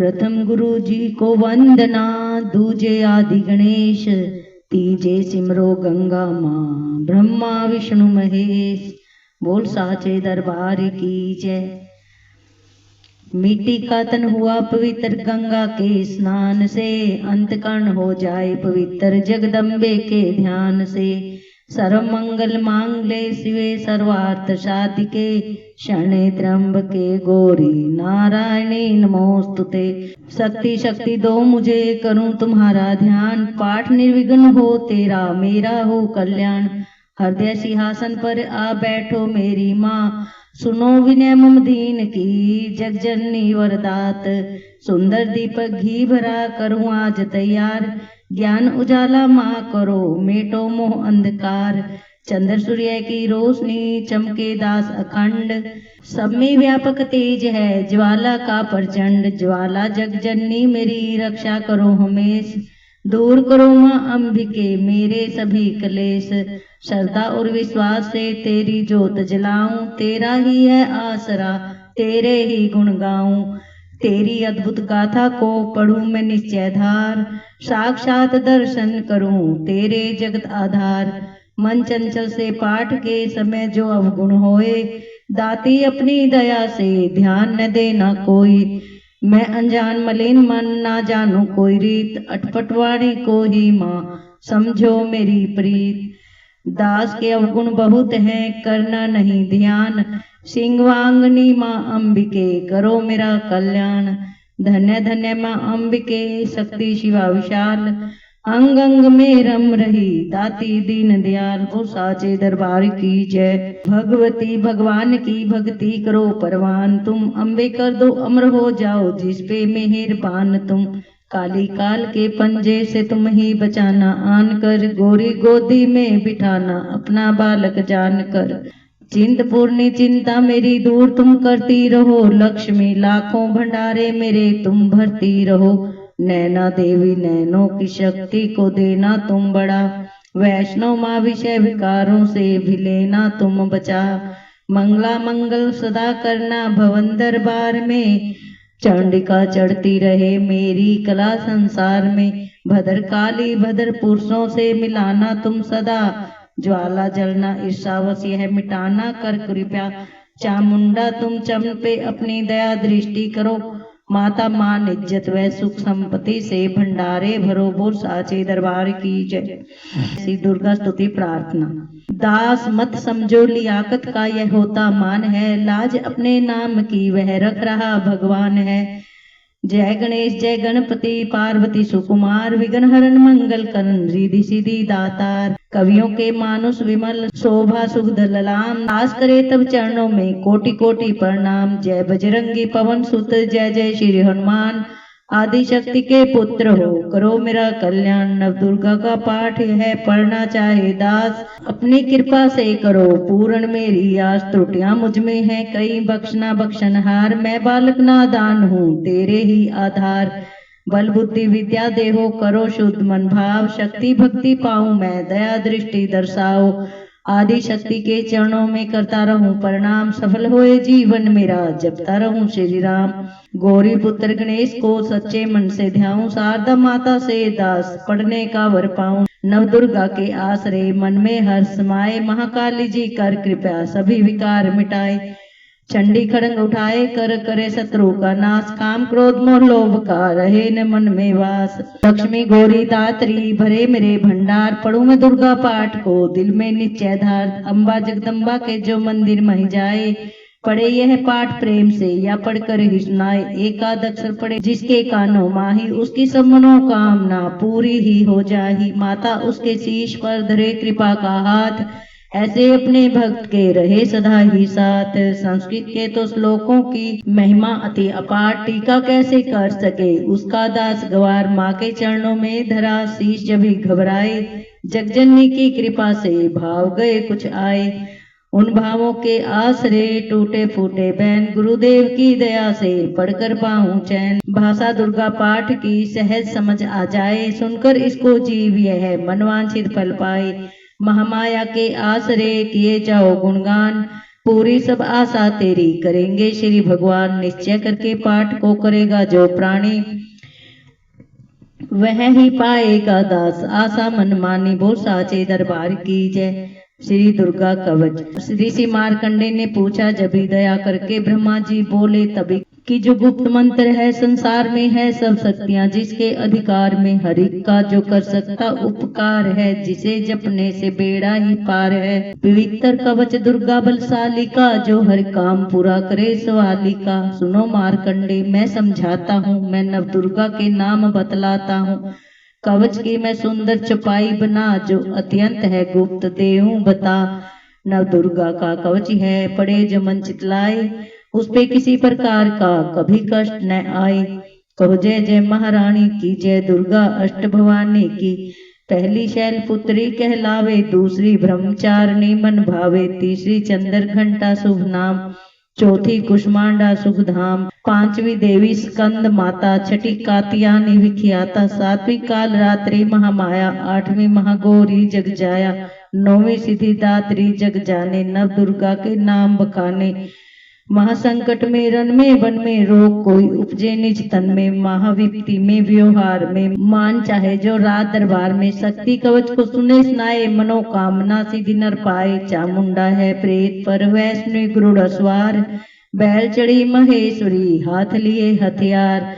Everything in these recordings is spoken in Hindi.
प्रथम गुरु जी को वंदना, दूजे आदि गणेश, तीजे सिमरो गंगा माँ, ब्रह्मा विष्णु महेश। बोल साचे दरबार की जय। मिट्टी का तन हुआ पवित्र गंगा के स्नान से, अंतकरण हो जाए पवित्र जगदम्बे के ध्यान से। सर्व मंगल मांगले शिवे सर्वार्थ साधिके, शरणे त्र्यंबके गौरी नारायणी नमोस्तुते। शक्ति शक्ति दो मुझे करूं तुम्हारा ध्यान, पाठ निर्विघ्न हो तेरा मेरा हो कल्याण। हृदय सिंहासन पर आ बैठो मेरी माँ, सुनो विनय मम दीन की जगजननी वरदात। सुंदर दीपक घी भरा करूं आज तैयार, ज्ञान उजाला माँ करो मेटो मोह अंधकार। चंद्र सूर्य की रोशनी चमके दास अखंड, सब में व्यापक तेज है ज्वाला का प्रचंड। ज्वाला जगजननी मेरी रक्षा करो हमेश, दूर करो माँ अंबिके मेरे सभी क्लेश। श्रद्धा और विश्वास से तेरी जोत जलाऊं, तेरा ही है आसरा तेरे ही गुण गाऊं। तेरी अद्भुत गाथा को पढ़ूं मैं निश्चय धार, साक्षात दर्शन करूं तेरे जगत आधार। मन चंचल से पाठ के समय जो अवगुण होए, दाती अपनी दया से ध्यान न देना कोई। मैं अनजान मलिन मन ना जानू कोई रीत, अटपट वाणी को ही माँ समझो मेरी प्रीत। दास के अवगुण बहुत हैं करना नहीं ध्यान, सिंहवांगनी माँ अंबिके करो मेरा कल्याण। धन्य धन्य माँ अंबिके शक्ति शिवा विशाल, अंग अंग में रम रही दाती दीन दयाल। वो साचे दरबार की जय। भगवती भगवान की भक्ति करो परवान, तुम अम्बे कर दो अमर हो जाओ जिस पे मेहरबान तुम। काली काल के पंजे से तुम ही बचाना आन कर, गोरी गोदी में बिठाना अपना बालक जान कर। चिंतपूर्णी चिंता मेरी दूर तुम करती रहो, लक्ष्मी लाखों भंडारे मेरे तुम भरती रहो। नैना देवी नैनों की शक्ति को देना तुम बड़ा, वैष्णव माँ विषय विकारों से भी लेना तुम बचा। मंगला मंगल सदा करना भवन दरबार में, चंडिका चढ़ती रहे मेरी कला संसार में। भद्र काली भद्र पुरुषों से मिलाना तुम सदा, ज्वाला जलना ईर्षावश यह मिटाना कर कृपया। चामुंडा तुम चमन पे अपनी दया दृष्टि करो, माता मान इज्जत व सुख संपत्ति से भंडारे भरो। बोल साचे दरबार की जय। श्री दुर्गा स्तुति प्रार्थना। दास मत समझो लियाकत का यह होता मान है, लाज अपने नाम की वह रख रहा भगवान है। जय गणेश जय गणपति पार्वती सुकुमार, विघ्न हरण मंगल करण रिधि सिद्धि दातार। कवियों के मानुष विमल शोभा सुख ललाम, दास करे तब चरणों में कोटि कोटि प्रणाम। जय बजरंगी पवन सुत जय जय श्री हनुमान, आदि शक्ति के पुत्र हो करो मेरा कल्याण। नव दुर्गा का पाठ है पढ़ना चाहे दास, अपनी कृपा से करो पूर्ण मेरी आस। त्रुटियां मुझ में है कई बख्शना बख्शनहार, मैं बालक नादान हूँ तेरे ही आधार। बल बुद्धि विद्या देहो करो शुद्ध मन भाव, शक्ति भक्ति पाऊं मैं दया दृष्टि दर्शाओ। आदि शक्ति के चरणों में करता रहूं प्रणाम, सफल होए जीवन मेरा जपता रहूं श्री राम। गौरी पुत्र गणेश को सच्चे मन से ध्याऊं, शारदा माता से दास पढ़ने का वर पाऊं। नव दुर्गा के आश्रय मन में हर्ष समाए, महाकाली जी कर कृपया सभी विकार मिटाए। चंडी खड़ंग उठाए कर करे शत्रु का नाश, काम क्रोध मोह लोभ का रहे न मन में वास। लक्ष्मी गौरी दात्री भरे मेरे भंडार, पढ़ूं मैं दुर्गा पाठ को दिल में निश्चय धार। अम्बा जगदम्बा के जो मंदिर मही जाए, पढ़े यह पाठ प्रेम से या पढ़कर ही सुनाए। एकाद अक्षर पढ़े जिसके कानों माही, उसकी सब मनोकामना पूरी ही हो जाही। माता उसके शीश पर धरे कृपा का हाथ, ऐसे अपने भक्त के रहे सदा ही साथ। संस्कृत के तो श्लोकों की महिमा अति अपार, टीका कैसे कर सके उसका दास गवार। माँ के चरणों में धरा शीश जब ही घबराए, जगजननी की कृपा से भाव गए कुछ आए। उन भावों के आसरे टूटे फूटे बैन, गुरुदेव की दया से पढ़कर पाऊं चैन। भाषा दुर्गा पाठ की सहज समझ आ जाए, सुनकर इसको जीव यह मनवांछित फल पाए। महामाया के आसरे किए जाओ गुणगान, पूरी सब आशा तेरी करेंगे श्री भगवान, निश्चय करके पाठ को करेगा जो प्राणी वह ही पाएगा दास, आशा मन मानी। बोल साचे दरबार की जय। श्री दुर्गा कवच। ऋषि मार्कंडे ने पूछा जब ही दया करके ब्रह्मा जी बोले तभी कि जो गुप्त मंत्र है संसार में है सब शक्तियां जिसके अधिकार में, हरि का जो कर सकता उपकार है, जिसे जपने से बेड़ा ही पार है। पवित्र कवच दुर्गा बलशाली का, जो हर काम पूरा करे सवाली का। सुनो मार्कंडे मैं समझाता हूँ, मैं नव दुर्गा के नाम बतलाता हूँ। कवच की मैं सुंदर चपाई बना, जो अत्यंत है गुप्त देहूं बता। नव दुर्गा का कवच है पड़े जो मन चितलाए, उस पे किसी प्रकार का कभी कष्ट न आए। कहो जय जय महारानी की, जय दुर्गा अष्ट भवानी की। पहली शैल पुत्री कहलावे, दूसरी ब्रह्मचारिणी मन भावे, तीसरी चंद्र घंटा शुभ नाम, चौथी कुष्मांडा सुख धाम, पांचवी देवी स्कंद माता, छठी कात्यायनी विख्याता, सातवीं काल रात्रि महामाया, आठवीं महागौरी जग जाया, नौवीं सिद्धिदात्री जग जाने। नव दुर्गा के नाम बखाने, महासंकट में रण में वन में, रोग कोई उपजे निज तन में, महाविपत्ति में व्यवहार में, मान चाहे जो रात दरबार में। शक्ति कवच को सुने सुनाए, मनोकामना सिद्धि नर पाए। चामुंडा है प्रेत पर वैष्णवी गरुड़ सवार, बैल चढ़ी महेश्वरी हाथ लिए हथियार।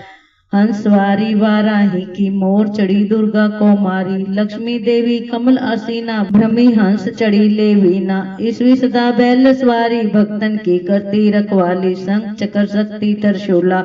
हंसवारी वाराही की, मोर चढ़ी दुर्गा कौमारी, लक्ष्मी देवी कमल आसीना, भ्रमी हंस चढ़ी लेवीना। ईश्वी सदा बैल सवारी, भक्तन की करती रखवाली, शंख चक्र शक्ति त्रिशूला,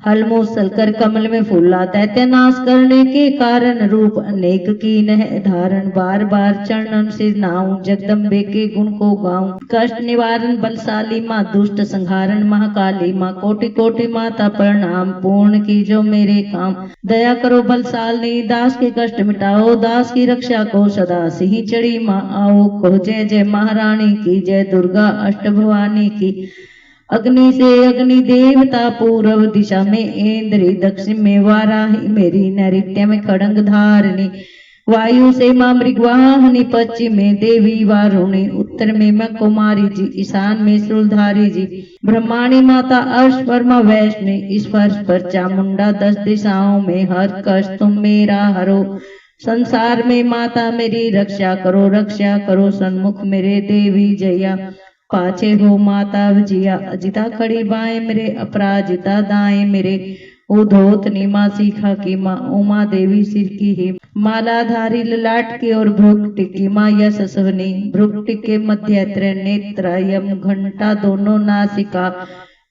हल मूसल कर कमल में फूला। दैत्य नाश करने के कारण, रूप अनेक कीन है धारण। बार बार चरणन सिर नाऊं, जगदम्बे के गुण को गाऊं। कष्ट निवारण बलशाली माँ, दुष्ट संहारण महाकाली माँ। कोटि कोटि माता प्रणाम, पूर्ण की जो मेरे काम। दया करो बलशालिनी, दास के कष्ट मिटाओ, दास की रक्षा को सदा सिंह चढ़ी माँ आओ। कहो जय जय महारानी की, जय दुर्गा अष्ट भवानी की। अग्नि से अग्नि देवता, पूर्व दिशा में इंद्री, दक्षिण में वाराही मेरी, नैऋत्य में खड़ंग धारणी, वायु से मां मृगवाहिनी, पश्चिम में देवी वारुणी, उत्तर में मैं कुमारी जी, ईशान में शूलधारी जी। ब्रह्माणी माता अर्श परमा वैष्णवी, स्पर्श पर चामुंडा, 10 दिशाओं में हर कष्ट तुम मेरा हरो। संसार में माता मेरी रक्षा करो, सन्मुख मेरे देवी जया। पाछे हो माता विजया, अजिता खड़ी बाएं मेरे, अपराजिता दाएं मेरे। उधोत नीमा सीखा की माँ, उमा देवी सिर की ही, मालाधारी ललाट की और भ्रुकुटी की माँ यशस्वनी। भ्रुकुटी के मध्य त्रिनेत्र, यम घंटा दोनों नासिका,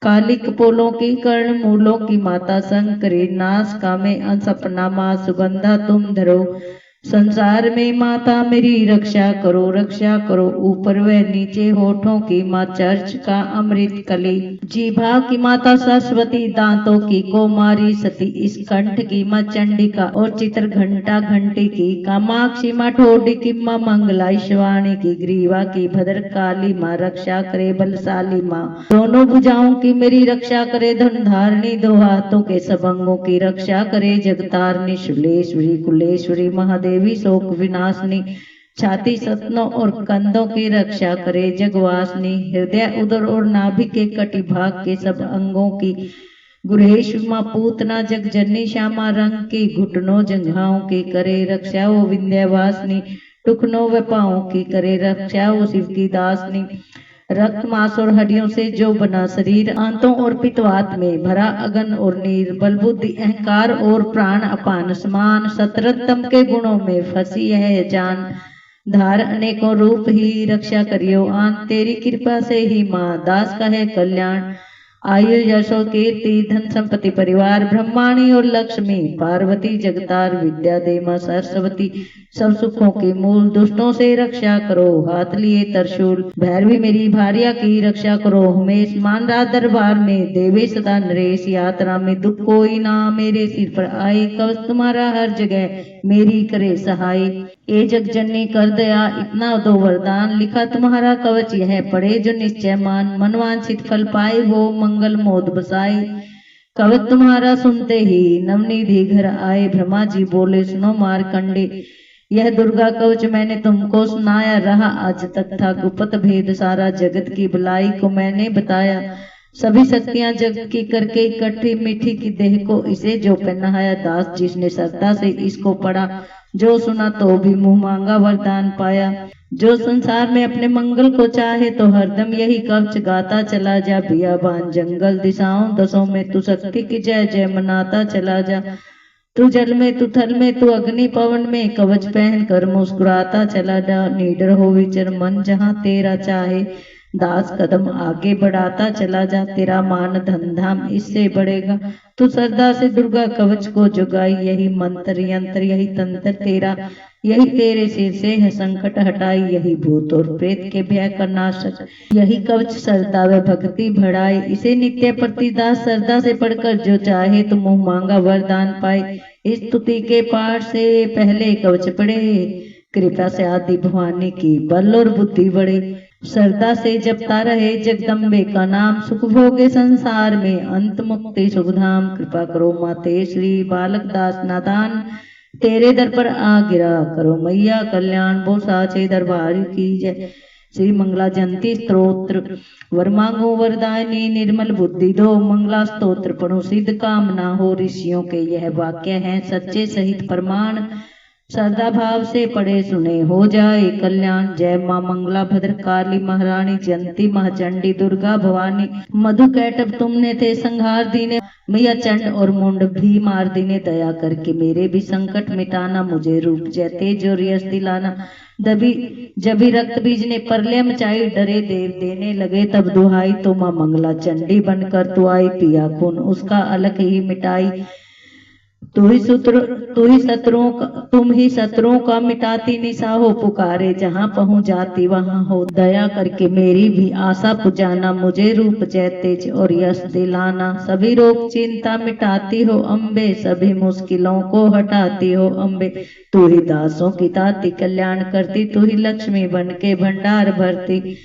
काली कपोलों की कर्ण मूलों की माता शंकरी। नास का में अंसपना माँ, सुगंधा तुम धरो। संसार में माता मेरी रक्षा करो, ऊपर व नीचे होठों की माँ चर्च का अमृत कली। जीभा की माता सरस्वती, दांतों की कौमारी सती, इस कंठ की माँ चंडिका और चित्र घंटा घंटी की। कामाक्षी माँ ठोडी की माँ मंगला शिवाणी की, ग्रीवा की भद्र काली माँ रक्षा करे बलशाली माँ। दोनों भुजाओं की मेरी रक्षा करे धनधारिणी, दो हाथों के सब अंगों की रक्षा करे जगतारिणी। शुलेश्वरी कुलेश्वरी महादेवी शोक विनाशनी, छाती सतनों और कंधों की रक्षा करे जगवासनी। हृदय उदर और नाभि के कटि भाग के सब अंगों की गुरेश माँ पूतना जगजननी। श्यामा रंग की घुटनों जंघाओं की करे रक्षा वो विंध्यवासिनी। टुकनों व पाँवों की करे रक्षा वो शिव की दासनी। रक्त मांस और हड्डियों से जो बना शरीर, आंतों और पित्तवात में भरा अगन और नीर, बल बुद्धि अहंकार और प्राण अपान समान, सतरत्तम के गुणों में फंसी है जान। धार अनेकों रूप ही रक्षा करियो आन, तेरी कृपा से ही माँ दास का है कल्याण। आयु यशो कीर्ति धन संपत्ति परिवार, ब्रह्माणी और लक्ष्मी पार्वती जगतार, विद्या दे मां सरस्वती सब सुखों के मूल। दुष्टों से रक्षा करो हाथ लिए त्रिशूल, भैरवी मेरी भार्या की रक्षा करो हमेश। मान रात दरबार में देवे सदा नरेश, यात्रा में दुख कोई ना मेरे सिर पर आए। कवच तुम्हारा हर जगह मेरी करे सहाय, ए जग जननी कर दया इतना दो वरदान। लिखा तुम्हारा कवच यह पढ़े जो निश्चय मान, मनवांछित फल पाए वो मंगल मोद बसाए। कवच तुम्हारा सुनते ही नवनिधि घर आए, ब्रह्मा जी बोले सुनो मार्कंडे, यह दुर्गा कवच मैंने तुमको सुनाया, रहा आज तक था गुप्त भेद सारा, जगत की भलाई को मैंने बताया। सभी शक्तियां जगत की करके इकट्ठी, मीठी की देह को इसे जो पहनाया। दास जिसने श्रद्धा से इसको पढ़ा, जो सुना तो भी मुंह मांगा वरदान पाया। जो संसार में अपने मंगल को चाहे, तो हरदम यही कवच गाता चला जा। बियाबान जंगल दिशाओं दसों में तू शक्ति की जय जय मनाता चला जा। तू जल में तू थल में तू अग्नि पवन में, कवच पहन कर मुस्कुराता चला जा। निडर हो विचर मन जहाँ तेरा चाहे, दास कदम आगे बढ़ाता चला जा। तेरा मान धन धाम इससे बढ़ेगा, तू श्रद्धा से दुर्गा कवच को जुगाई। यही मंत्र यंत्र यही तंत्र तेरा, यही तेरे सिर से है संकट हटाई। यही भूत और प्रेत के भय का नाशक, यही कवच श्रद्धा व भक्ति बढ़ाए। इसे नित्य प्रतिदास श्रद्धा से पढ़कर जो चाहे, तो मुंह मांगा वरदान पाए। इस स्तुति के पाठ से पहले कवच पढ़े, कृपा से आदि भवानी की बल और बुद्धि बढ़े। श्रद्धा से जपता रहे जगदम्बे का नाम, सुख भोगे संसार में अंत मुक्ति सुखधाम। कृपा करो माते श्री बालक दास नादान, तेरे दर पर आ गिरा करो मैया कल्याण। वो साचे दरबार की जय। श्री मंगला जयंती स्तोत्र। वर मांगो वरदायनी, निर्मल बुद्धि दो। मंगला स्तोत्र पढ़ो सिद्ध कामना हो। ऋषियों के यह वाक्य हैं सच्चे सहित प्रमाण, श्रद्धा भाव से पढ़े सुने हो जाए कल्याण। जय मां मंगला भद्र काली महारानी, जयंती महाचंडी दुर्गा भवानी। मधु कैटभ तुमने थे संहार दीने, मैया चंड और मुंड भी मार दीने। दया करके मेरे भी संकट मिटाना, मुझे रूप जय तेज और यश दिलाना। जब भी रक्त बीज ने प्रलय मचाई, डरे देव देने लगे तब दुहाई। तो मां मंगला चंडी बनकर तू आई, पिया खून उसका अलग ही मिटाई। तुम ही शत्रुओं का मिटाती निशा हो। पुकारे जहाँ पहुँच जाती वहाँ हो। दया करके मेरी भी आशा पुजाना, मुझे रूप जय तेज और यश दिलाना। सभी रोग चिंता मिटाती हो अम्बे, सभी मुश्किलों को हटाती हो अम्बे। तू ही दासों की ताती कल्याण करती, तू ही लक्ष्मी बन के भंडार भरती।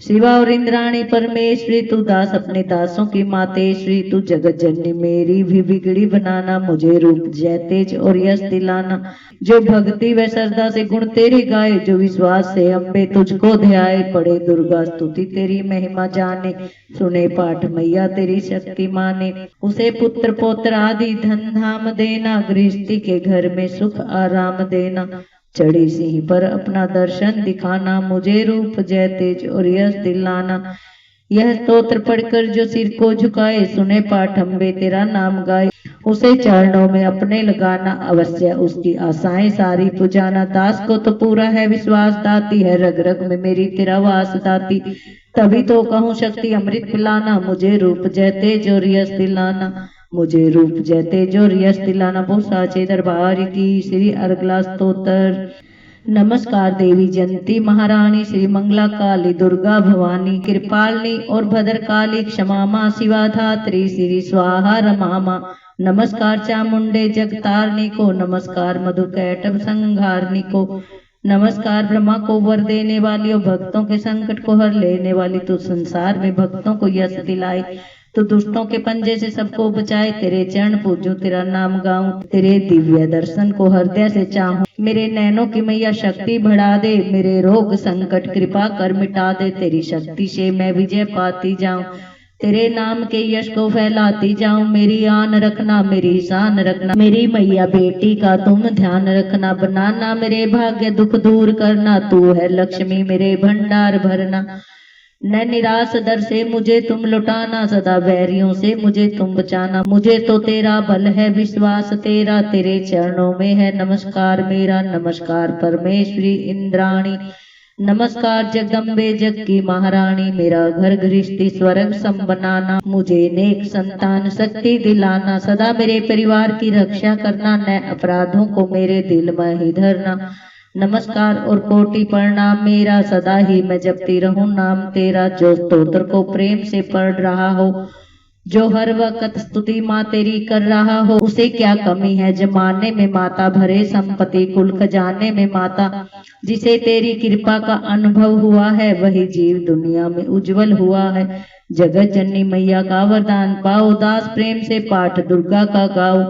शिवा और इंद्राणी परमेश्वरी, तू दास अपने दासों की मातेश्वरी। तू जगत जननी मेरी भी बिगड़ी बनाना, मुझे रूप जय तेज और यश दिलाना। जो भक्ति व श्रद्धा से गुण तेरे गाए, जो विश्वास से अम्बे तुझको ध्याए। पढ़े दुर्गा स्तुति तेरी महिमा जाने, सुने पाठ मैया तेरी शक्ति माने। उसे पुत्र पौत्र आदि धन धाम देना, गृहस्थी के घर में सुख आराम देना। चढ़ी सिंह पर अपना दर्शन दिखाना, मुझे रूप जय तेज और यश दिलाना। यह स्तोत्र पढ़कर जो सिर को झुकाए, सुने पाठ अम्बे तेरा नाम गाए। उसे चरणों में अपने लगाना, अवश्य उसकी आशाएं सारी पुजाना। दास को तो पूरा है विश्वास, दाती है रग रग में मेरी तेरा वास दाती। तभी तो कहूँ शक्ति अमृत पिलाना, मुझे रूप जय तेज और यश दिलाना। मुझे रूप जय तेज और यश दिलाना। वो साचे दरबार की। श्री अर्गला स्तोत्र। नमस्कार देवी जयंती महारानी, श्री मंगला काली दुर्गा भवानी। कृपालिनी और भद्रकाली, क्षमा मां शिवा धात्री, श्री स्वाहा रमा मां। नमस्कार चामुंडे जगतारनी को, नमस्कार मधु कैटभ संहारनी को। नमस्कार ब्रह्मा को वर देने वाली और भक्तों के संकट को हर लेने वाली। तू संसार में भक्तों को यश दिलाई, तो दुष्टों के पंजे से सबको बचाए। तेरे चरण पूजूं तेरा नाम गाऊं, तेरे दिव्य दर्शन को हृदय से चाहूं। मेरे नैनों की मैया शक्ति बढ़ा दे, मेरे रोग संकट कृपा कर मिटा दे। तेरी शक्ति से मैं विजय पाती जाऊं, तेरे नाम के यश को फैलाती जाऊं। मेरी आन रखना मेरी शान रखना, मेरी मैया बेटी का तुम ध्यान रखना। बनाना मेरे भाग्य दुख दूर करना, तू है लक्ष्मी मेरे भंडार भरना। न निराश दर से मुझे तुम लुटाना, सदा वैरियों से मुझे तुम बचाना। मुझे तो तेरा बल है विश्वास तेरा, तेरे चरणों में है नमस्कार मेरा। नमस्कार परमेश्वरी इंद्राणी, नमस्कार जगदम्बे जग की महारानी। मेरा घर गृहस्थी स्वर्ग सम बनाना, मुझे नेक संतान शक्ति दिलाना। सदा मेरे परिवार की रक्षा करना, न अपराधों को मेरे दिल में ही धरना। नमस्कार और कोटि प्रणाम मेरा, सदा ही मैं जपती रहूं नाम तेरा। जो स्तोत्र को प्रेम से पढ़ रहा हो, जो हर वक्त स्तुति माँ तेरी कर रहा हो, उसे क्या कमी है जमाने में माता। भरे संपत्ति कुल खजाने में माता, जिसे तेरी कृपा का अनुभव हुआ है, वही जीव दुनिया में उज्जवल हुआ है। जगत जननी मैया का वरदान पाओ, दास प्रेम से पाठ दुर्गा का गाओ।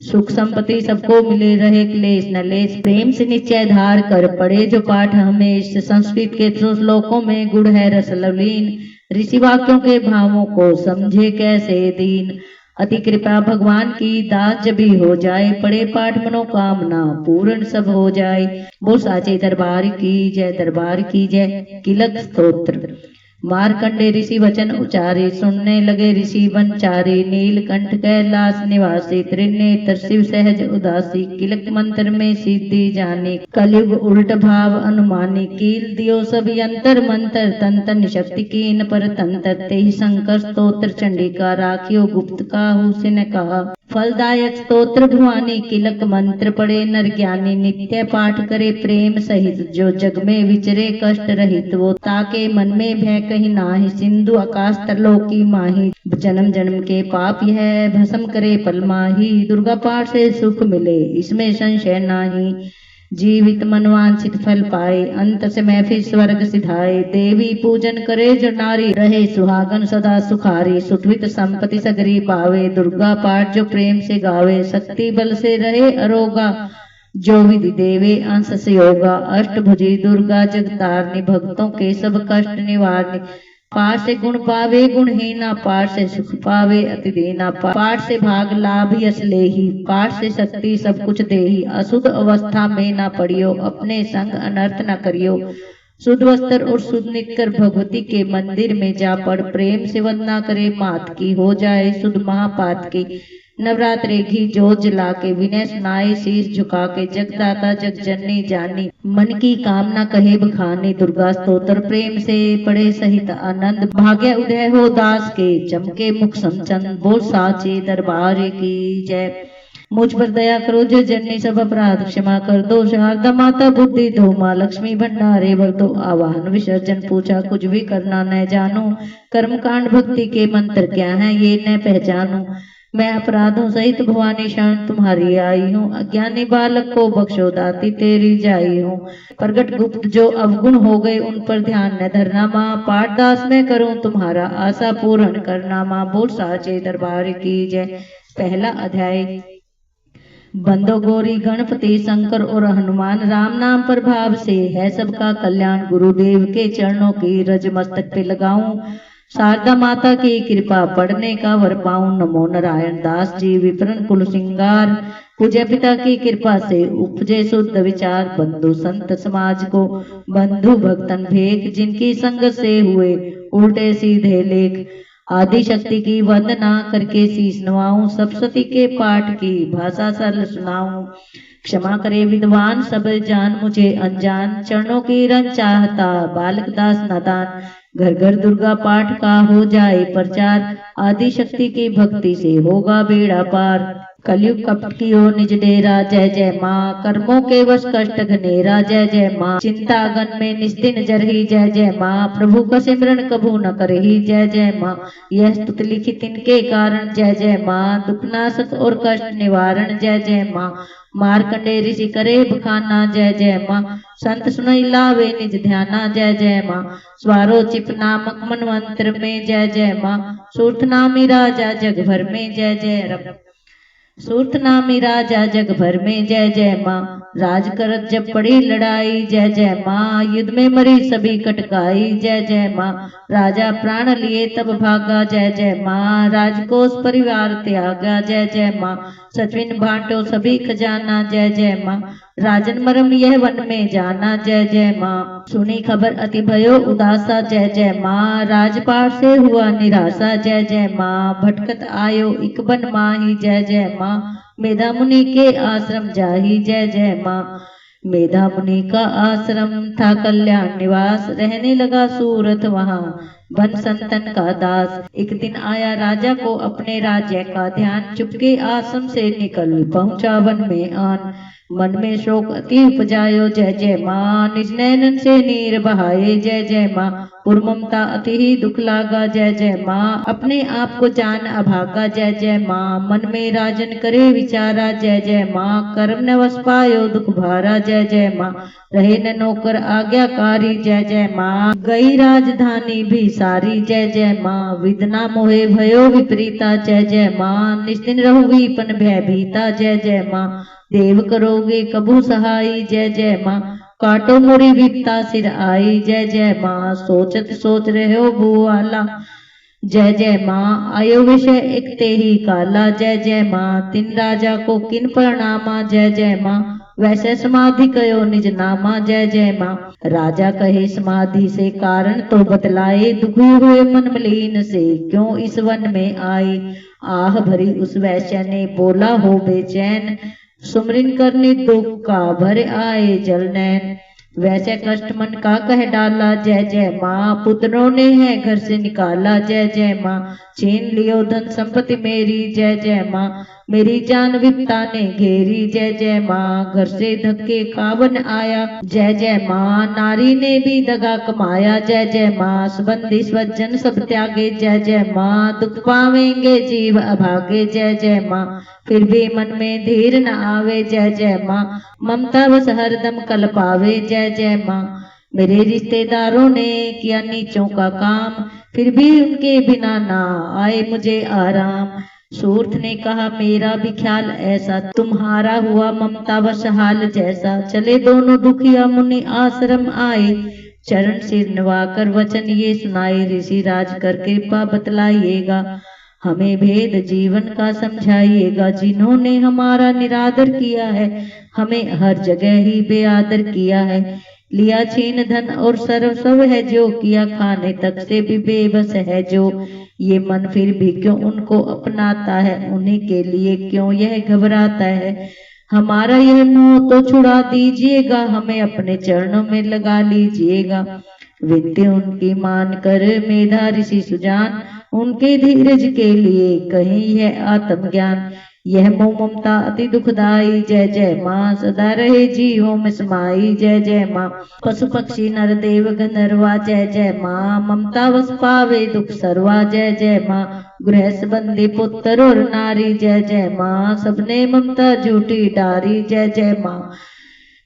सुख संपत्ति सबको मिले, रहे क्लेश न लेश, प्रेम से निश्चय धार कर पढ़े जो पाठ हमेश। संस्कृत के श्लोकों में गुण है रस लवलीन, ऋषि वाक्यों के भावों को समझे कैसे दीन। अति कृपा भगवान की दास जब भी हो जाए, पढ़े पाठ मनोकामना पूर्ण सब हो जाए। बोल साचे दरबार की जय, दरबार की जय। किलक स्तोत्र। मार्कंडे ऋषि वचन उचारे, सुनने लगे ऋषि वनचारे। नीलकंठ कैलाश निवासी, त्रिनेत्र शिव सहज उदासी। किलक मंत्र में सिद्धि जानी, कलयुग उल्ट भाव अनुमानी। कील दियो सब यंत्र मंत्र, तन तन शक्ति कीन पर तंत्र। तेहि शंकर स्तोत्र चंडिका, राखियो गुप्त काहू से न कहा। फलदायक स्तोत्र भुआनी, किलक मंत्र पढ़े नर ज्ञानी। नित्य पाठ करे प्रेम सहित, जो जग में विचरे कष्ट रहित। वो ताके मन में भय कहीं नाहि, सिंधु आकाश तरलोकी माही। जन्म जन्म के पाप यह भस्म करे पल माही। दुर्गा पाठ से सुख मिले इसमें संशय नाही। जीवित मनवांछित फल पाए, अंत से महफिल स्वर्ग सिधाए। देवी पूजन करे जो नारी, रहे सुहागन सदा सुखारी। सुठवित संपत्ति सगरी पावे, दुर्गा पाठ जो प्रेम से गावे। शक्ति बल से रहे अरोगा, जो विधि देवे अंश से योगा। अष्टभुजी दुर्गा जगतारनी, भक्तों के सब कष्ट निवारनी। पाठ से गुण पावे गुणहीना, पाठ से सुख पावे अति दीना। पाठ से भाग लाभ यश लेही, पाठ से शक्ति सब कुछ देही। अशुद्ध अवस्था में ना पड़ियो, अपने संग अनर्थ न करियो। शुद्ध वस्त्र और शुद्ध निकर भगवती के मंदिर में जा पड़। प्रेम से वंदना करे मात की, हो जाए शुद्ध महापात की। नवरात्रे घी जोत जला के, विनय सुनाए शीश झुका के। जगदाता जग जननी जानी, मन की कामना कहे बखानी। दुर्गा स्तोत्र प्रेम से पढ़े सहित आनंद, भाग्य उदय हो दास के, चमके मुख समचंद। बोल साचे दरबार की जय। मुझ पर दया करो जो जननी, सब अपराध क्षमा कर दो। शारदा माता बुद्धि दो, माँ लक्ष्मी भंडारे भर दो। आवाहन विसर्जन पूछा कुछ भी करना न जानू। कर्म कांड भक्ति के मंत्र क्या है ये न पहचानू। मैं अपराधों सहित भवानी शरण तुम्हारी आई हूँ। अज्ञानी बालक को बख्शो दाती तेरी जाई हूँ। प्रगट गुप्त जो अवगुण हो गए उन पर ध्यान न धरना माँ। पाठ दास मैं करूँ तुम्हारा, आशा पूर्ण करना माँ। बोल साचे दरबार की जय। पहला अध्याय। बंदो गौरी गणपति शंकर और हनुमान, राम नाम पर भाव से है सबका कल्याण। गुरुदेव के चरणों की रज मस्तक पे लगाऊं, शारदा माता की कृपा पढ़ने का वर पाऊं। नमो नारायण दास जी विप्रन कुल सिंगार, पूज्य पिता की कृपा से उपजे शुद्ध विचार। बंधु संत समाज को बंधु भक्तन भेक, जिनकी संगत से हुए उल्टे सीधे लेख। आदि शक्ति की वंदना करके शीश नवाऊं, सप्तशती के पाठ की भाषा सरल सुनाऊं। क्षमा करे विद्वान सब जान मुझे अनजान, चरणों की रंग चाहता बालक दास नादान। घर घर दुर्गा पाठ का हो जाए प्रचार, आदि शक्ति की भक्ति से होगा बेड़ा पार। कलयुग कपट की हो निज डेरा, जय जय माँ। कर्मों के वश कष्ट घनेरा, जय जय माँ। चिंता गन में निस्दिन जरही, जय जय माँ। प्रभु का सिमरन कभू न करही, जय जय माँ। यह स्तुति लिखित इनके कारण, जय जय माँ। दुख नाशक और कष्ट निवारण, जय जय माँ। मार्कंडे ऋषि करे बखाना, जय जय माँ। संत सुनई लावे निज ध्याना, जय जय माँ। स्वारो चिप नामक मनवंत्र में, जय जय माँ। सूर्थ नामी राजा जग भर में, जय जय रब। सूर्थ नामी राजा जग भर में, जय जय माँ। राज करत जब पड़ी लड़ाई, जय जय माँ। युद्ध में मरी सभी कटकाई, जय जय माँ। राजा प्राण लिए तब भागा, जय जय माँ। राजकोष परिवार त्यागा, जय जय माँ। सचविन बांटो सभी खजाना, जय जय माँ। राजन मरम यह वन में जाना, जय जय माँ। सुनी खबर अति भयो उदासा, जय जय माँ। राजपाट से हुआ निराशा, जय जय माँ। भटकत आयो इक बन माही, जय जय माँ। मेधा मुनि के आश्रम जाही, जय जय माँ। मेधा मुनि का आश्रम था कल्याण निवास, रहने लगा सूरत वहाँ बन संतन का दास। एक दिन आया राजा को अपने राज्य का ध्यान, चुपके आश्रम से निकल पहुंचा वन में आन। मन में शोक अति उपजायो, जय जय माँ। निज नैनन से नीर बहाए, जय जय माँ। पुरममता अति ही दुख लागा, जय जय माँ। अपने आप को जान अभागा, जय जय माँ। मन में राजन करे विचारा, जय जय माँ। कर्म न वस पायो दुख भारा, जय जय माँ। रहे न नौकर आज्ञाकारी, जय जय माँ। गई राजधानी भी सारी जय जय माँ। विदना मोहे भयो विपरीता जय जय माँ। निश्चिन रहुगी पन भयभीता जय जय माँ। देव करोगे कबू सहाई जय जय माँ। काटो मोरी विपता सिर आई जय जय माँ। सोचत सोच रहे हो भूआला जय जय माँ। आयो विषय एक ते ही काला जय जय माँ। तिन राजा को किन प्रणामा जय जय माँ। वैसे समाधि कयो निज नामा जय जय माँ। राजा कहे समाधि से कारण तो बतलाए। दुखी हुए मन मलिन से क्यों इस वन में आए। आह भरी उस वैश्य ने बोला हो बेचैन। सुमरिन करने दुख का भर आए जल नैन। वैसे कष्ट मन का कह डाला जय जय माँ। पुत्रों ने है घर से निकाला जय जय माँ। छीन लियो धन संपत्ति मेरी जय जय माँ। मेरी जान विपता ने घेरी जय जय माँ। घर से धक्के कावन आया जय जय माँ। नारी ने भी दगा कमाया जय जय माँ। संबंधी स्वजन सब त्यागे जय जय माँ। दुख पावेंगे जीव अभागे जय जय माँ। फिर भी मन में धीर न आवे जय जय माँ। ममता बस हरदम कल पावे जय जय माँ। मेरे रिश्तेदारों ने किया नीचों का काम। फिर भी उनके बिना ना आए मुझे आराम। सूर्थ ने कहा मेरा भी ख्याल ऐसा। तुम्हारा हुआ ममता वश हाल जैसा। चले दोनों दुखिया मुनि आश्रम आए। चरण सिर नवाकर वचन ये सुनाए। ऋषि राज कर कृपा बतलाइएगा। हमें भेद जीवन का समझाइएगा। जिन्होंने हमारा निरादर किया है हमें हर जगह ही बेआदर किया है। लिया छीन धन और सर्व सब है जो। किया खाने तक से भी बेबस है जो। ये मन फिर भी क्यों उनको अपनाता है। उन्हीं के लिए क्यों यह घबराता है। हमारा यह मोह तो छुड़ा दीजिएगा। हमें अपने चरणों में लगा लीजिएगा। विनती उनकी मान कर मेधा ऋषि सुजान। उनके धीरज के लिए कहीं है आत्मज्ञान। यह मोह ममता अति दुखदाई जय जय माँ। सदा रहे जीवों में समाई जय जय माँ। पशु पक्षी नर देव गंधर्वा जय जय माँ। ममता वश पावे दुख सर्वा जय जय माँ। गृहस्थ बंदी पुत्र और नारी जय जय माँ। सबने ममता झूठी डारी जय जय माँ।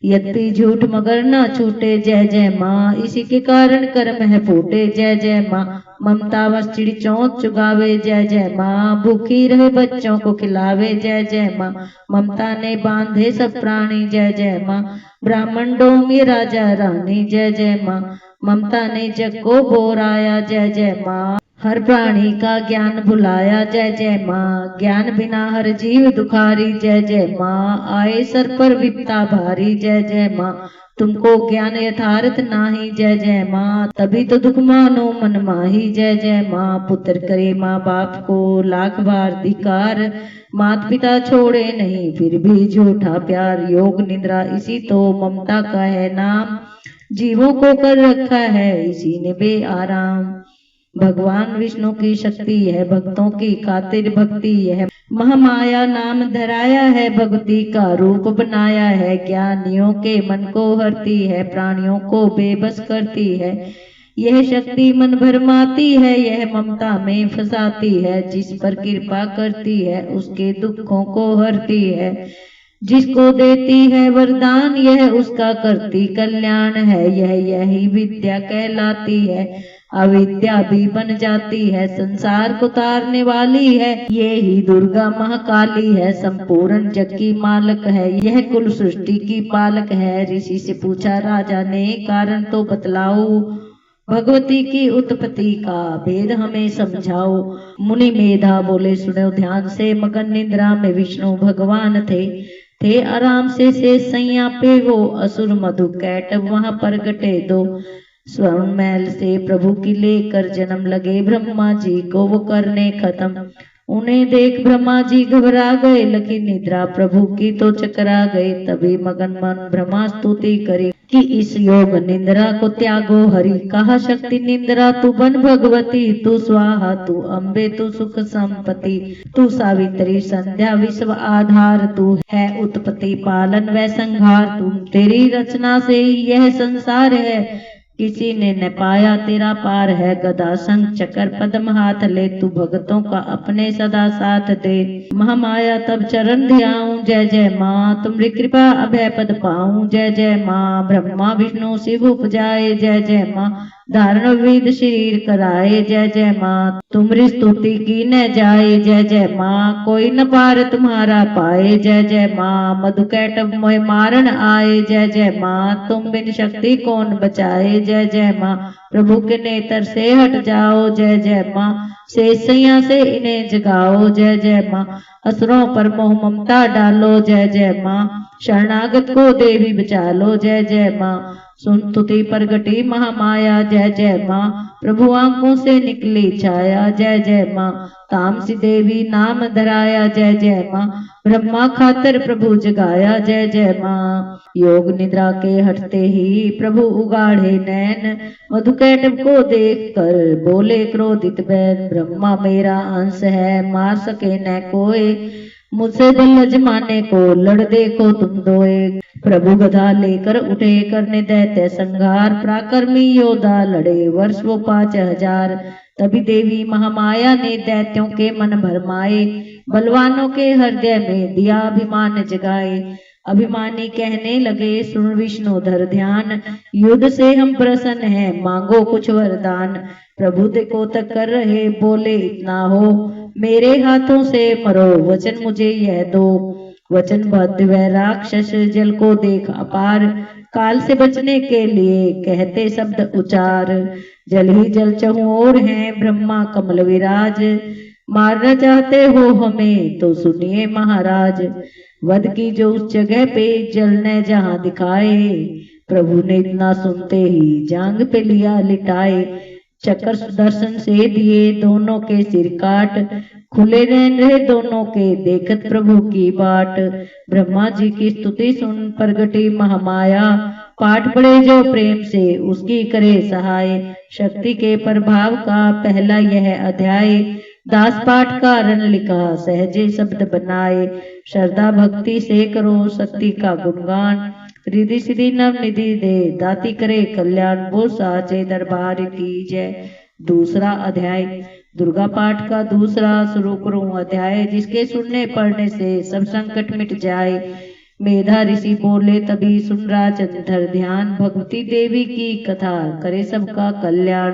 यद्यपि झूठ मगर ना छूटे जय जय माँ। इसी के कारण कर्म है फूटे जय जय माँ। ममता वश चिड़ी चोंच चुगावे जय जय माँ। भूखी रहे बच्चों को खिलावे जय जय माँ। ममता ने बांधे सब प्राणी जय जय माँ। ब्राह्मण डोंगी राजा रानी जय जय माँ। ममता ने जग को बोराया जय जय माँ। हर प्राणी का ज्ञान भुलाया जय जय माँ। ज्ञान बिना हर जीव दुखारी जय जय माँ। आए सर पर विपता भारी जय जय माँ। तुमको ज्ञान यथार्थ नाही जय जय माँ। तभी तो दुख मानो मन माही जय जय माँ। पुत्र करे माँ बाप को लाख बार धिकार। माता पिता छोड़े नहीं फिर भी झूठा प्यार। योग निद्रा इसी तो ममता का है नाम। जीवों को कर रखा है इसी ने बेआराम। भगवान विष्णु की शक्ति है भक्तों की खातिर भक्ति है। महामाया नाम धराया है भक्ति का रूप बनाया है। ज्ञानियों के मन को हरती है प्राणियों को बेबस करती है। यह शक्ति मन भरमाती है यह ममता में फंसाती है। जिस पर कृपा करती है उसके दुखों को हरती है। जिसको देती है वरदान यह उसका करती कल्याण है। यही विद्या कहलाती है। अविद्या भी बन जाती है संसार को तारने वाली है। ये ही दुर्गा महाकाली है संपूर्ण जग की मालक है। यह कुल सृष्टि की पालक है। ऋषि से पूछा राजा ने कारण तो बतलाओ। भगवती की उत्पत्ति का भेद हमें समझाओ। मुनि मेधा बोले सुनो ध्यान से। मगन निद्रा में विष्णु भगवान थे आराम से सैया पे वो। असुर मधु कैट वहां प्रगटे दो। स्वर्ण महल से प्रभु की लेकर जन्म लगे ब्रह्मा जी को वो करने खत्म। उन्हें देख ब्रह्मा जी घबरा गए। लगी निद्रा प्रभु की तो चकरा गए। तभी मगन मन ब्रह्मा स्तुति करे कि इस योग निंद्रा को त्यागो हरि। कहा शक्ति निंद्रा तू बन भगवती। तू स्वाहा तू अम्बे तू सुख संपत्ति। तू सावित्री संध्या विश्व आधार। तू है उत्पत्ति पालन व संहार। तुम तेरी रचना से ही यह संसार है। किसी ने न पाया तेरा पार है। गदा संग चकर पद्म हाथ ले। तू भक्तों का अपने सदा साथ दे। महामाया तब चरण ध्याऊं जय जय माँ। तुमरी कृपा अभय पद पाऊं जय जय माँ। ब्रह्मा विष्णु शिव उपजाए जय जय माँ। धारण विविध शरीर कराए, जय जय माँ। तुम्हारी स्तुति की न जाए, जय जय माँ। कोई न पार तुम्हारा पाए, जय जय माँ। मधुकैटभ मोह मारण आए, जय जय माँ। तुम बिन शक्ति कौन बचाए, जय जय माँ। प्रभु के नेत्र से हट जाओ, जय जय माँ। शेष सैया से इन्हें जगाओ, जय जय माँ। असुरों पर मोह ममता डालो, जय जय माँ। शरणागत को देवी बचा लो, जय जय माँ। सुन स्तुति प्रगटी महामाया, जय जय माँ। प्रभु आंखों से निकली छाया, जय जय माँ। तामसी देवी नाम धराया, जय जय माँ। ब्रह्मा खातर प्रभु जगाया, जय जय माँ। योग निद्रा के हटते ही प्रभु उगाड़े नैन, मधुकैटभ को देख कर बोले क्रोधित बैन। ब्रह्मा मेरा अंश है, मार सके न कोई, मुझसे बल जमाने को लड़ देखो तुम दोए। प्रभु गदा लेकर उठे करने दैत्य संघार, पराक्रमी योद्धा लड़े वर्ष वो 5000। तभी देवी महामाया ने दैत्यों के मन भरमाए, बलवानों के हृदय में दिया अभिमान जगाए। अभिमानी कहने लगे सुन विष्णुधर ध्यान, युद्ध से हम प्रसन्न हैं, मांगो कुछ वरदान। प्रभु देखो तक कर रहे बोले इतना हो, मेरे हाथों से मरो वचन मुझे यह दो। वचन बद्ध व राक्षस जल को देख अपार, काल से बचने के लिए कहते शब्द उचार। जल ही जल चहुओर हैं ब्रह्मा कमल विराज, मारना चाहते हो हमें तो सुनिए महाराज। वध की जो उस जगह पे जल ने जहां दिखाए, प्रभु ने इतना सुनते ही जांग पे लिया लिटाए। चक्र सुदर्शन से दिए दोनों के सिर काट, खुले नैन रहे दोनों के देखत प्रभु की बाट। ब्रह्मा जी की स्तुति सुन प्रगटी महामाया, पाठ पढ़े जो प्रेम से उसकी करे सहाय। शक्ति के प्रभाव का पहला यह अध्याय, दास पाठ का रण लिखा सहजे शब्द बनाए। श्रद्धा भक्ति से करो शक्ति का गुणगान, रिधि सिद्धि नव निधि दे दाती करे कल्याण। वो साचे दरबार की जय। दूसरा अध्याय दुर्गा पाठ का दूसरा शुरू करूं अध्याय, जिसके सुनने पढ़ने से सब संकट मिट जाए। मेधा ऋषि बोले तभी सुन राजंधर ध्यान, भगवती देवी की कथा करे सबका कल्याण।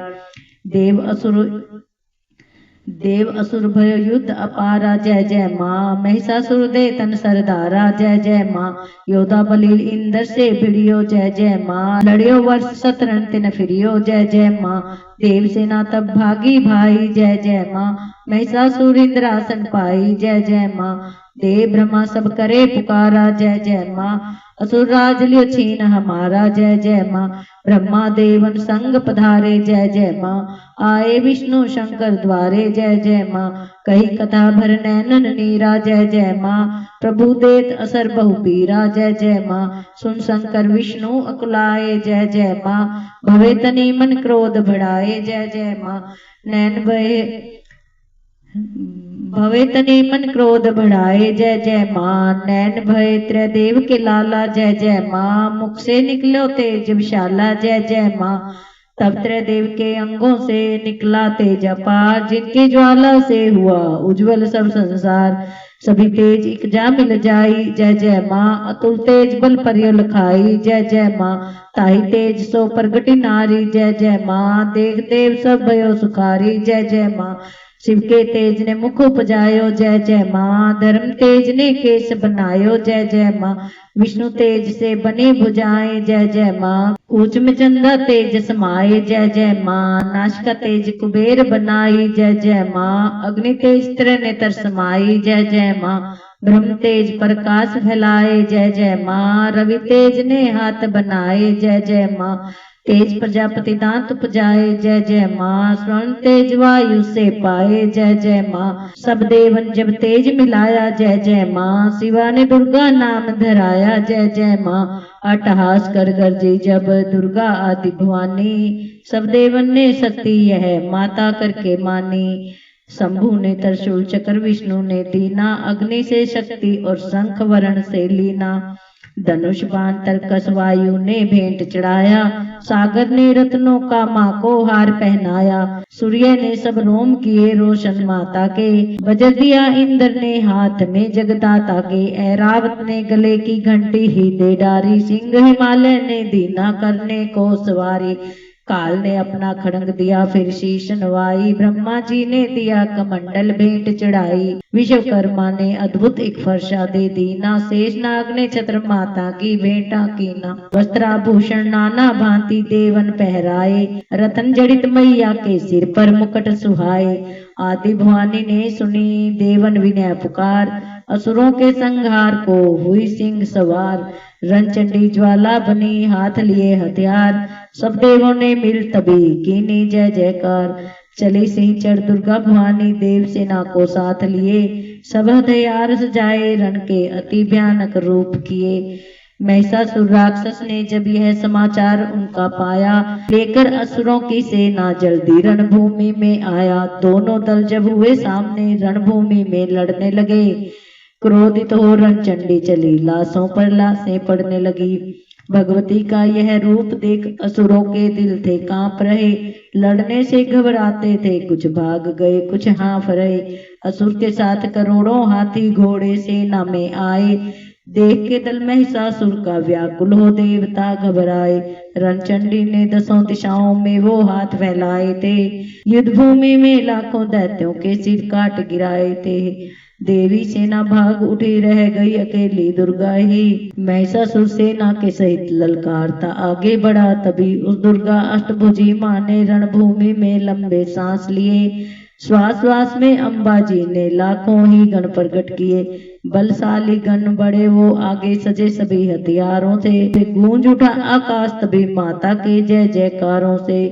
देव असुर भय युद्ध अपारा, जय जय माँ। महिषासुर दे तन सरदारा, जय जय माँ। योद्धा बलिल इंद्र से भिड़ियो, जय जय माँ। लड़ियो वर्ष सतरन तिन फिरियो, जय जय माँ। देव सेना तब भागी भाई, जय जय माँ। महिषासुर इंद्रासन पाई, जय जय माँ। देव ब्रह्मा सब करे पुकारा, जय जय माँ। असुर राज लियो छीन हमारा, जय जय माँ। ब्रह्मा देवन संग पधारे, जय जय माँ। आए विष्णु शंकर द्वारे, जय जय माँ। कही कथा भर नैनन नीरा, जय जय माँ। प्रभु देत असर बहु पीरा, जय जय माँ। सुन शंकर विष्णु अकुलाए, जय जय माँ। भवे तनि मन क्रोध बढ़ाए, जय जय माँ। नैन भवे तनि मन क्रोध बढ़ाए, जय जय माँ। नैन भय त्रिदेव के लाला, जय जय माँ। मुख से निकलो तेज विशाला, जय जय माँ। तब त्रिदेव के अंगों से निकला तेज अपार, जिनकी ज्वाला से हुआ उज्जवल सब संसार। सभी तेज एक जा मिल जाई, जय जय माँ। अतुल तेज बल परियो लखाई, जय जय माँ। ताही तेज सो प्रगटी नारी, जय जय माँ। देख देव सब भयो सुखारी, जय जय माँ। शिव के तेज ने मुख उपजायो, जय जय माँ। धर्म तेज ने केश बनायो, जय जय माँ। विष्णु तेज से बनी भुजाएं, जय जय माँ। ऊंच में चंदा तेज समाये, जय जय माँ। नाश का तेज कुबेर बनाई, जय जय माँ। अग्नि तेज त्रिनेत्र समाई, जय जय माँ। ब्रह्म तेज प्रकाश फैलाए, जय जय माँ। रवि तेज ने हाथ बनाए, जय जय माँ। तेज प्रजापति दांत उपजाए, जय जय माँ। स्वर्ण तेज वायु से पाए, जय जय माँ। सब देवन जब तेज मिलाया, जय जय माँ। शिवा ने दुर्गा नाम धराया, जय जय माँ। अट्टहास कर गरजी जब दुर्गा आदि भवानी, सब देवन ने शक्ति यह माता करके मानी। शंभु ने त्रिशूल चक्र विष्णु ने दीना, अग्नि से शक्ति और शंख वर्ण से लीना। धनुष बाण तरकस वायु ने भेंट चढ़ाया, सागर ने रत्नों का माँ को हार पहनाया। सूर्य ने सब रोम किए रोशन माता के, वज्र दिया इंद्र ने हाथ में जगदाता के। ऐरावत ने गले की घंटी ही दे डारी, सिंह हिमालय ने दीना करने को सवारी। काल ने अपना खड़ग दिया फिर शीश नवाई, ब्रह्मा जी ने दिया कमंडल भेंट चढ़ाई, विश्वकर्मा ने अद्भुत एक फरसा दे दीना, शेष नाग ने छत्र माता की भेंटा कीना, वस्त्राभूषण नाना भांति देवन पहराए, रतन जड़ित मैया के सिर पर मुकुट सुहाए, आदि भवानी ने सुनी देवन विनय पुकार, असुरों के संहार को हुई सिंह सवार, रणचंडी ज्वाला बनी हाथ लिए हथियार, सब देवों ने मिल तभी कीनी जय जयकार, चली सिंह चढ़ दुर्गा भवानी देव सेना को साथ लिए, सब हथियार सजाए रण के अति भयानक रूप किए। महिषासुर राक्षस ने जब यह समाचार उनका पाया, लेकर असुरों की सेना जल्दी रणभूमि में आया, दोनों दल जब हुए सामने रणभूमि में लड़ने लगे, क्रोधित हो रणचंडी चली, लाशों पर लाशें पड़ने लगी, भगवती का यह रूप देख असुरों के दिल थे कांप रहे, लड़ने से घबराते थे, कुछ भाग गए कुछ हाँफ रहे, असुर के साथ करोड़ों हाथी घोड़े सेना में आए, देख के दल महिषासुर का व्याकुल हो देवता घबराए, रणचंडी ने दसों दिशाओं में वो हाथ फैलाए थे, युद्ध भूमि में लाखों दैत्यों के सिर काट गिराए थे, देवी सेना भाग उठी रह गई अकेली दुर्गा ही, महिषासुर सेना के सहित ललकारता आगे बढ़ा, तभी उस दुर्गा अष्टभुजी मां ने रणभूमि में लंबे सांस लिए, श्वास श्वास में अम्बा जी ने लाखों ही गण प्रकट किए, बलशाली गण बड़े वो आगे सजे सभी हथियारों से, गूंज उठा आकाश तभी माता के जय जयकारों से,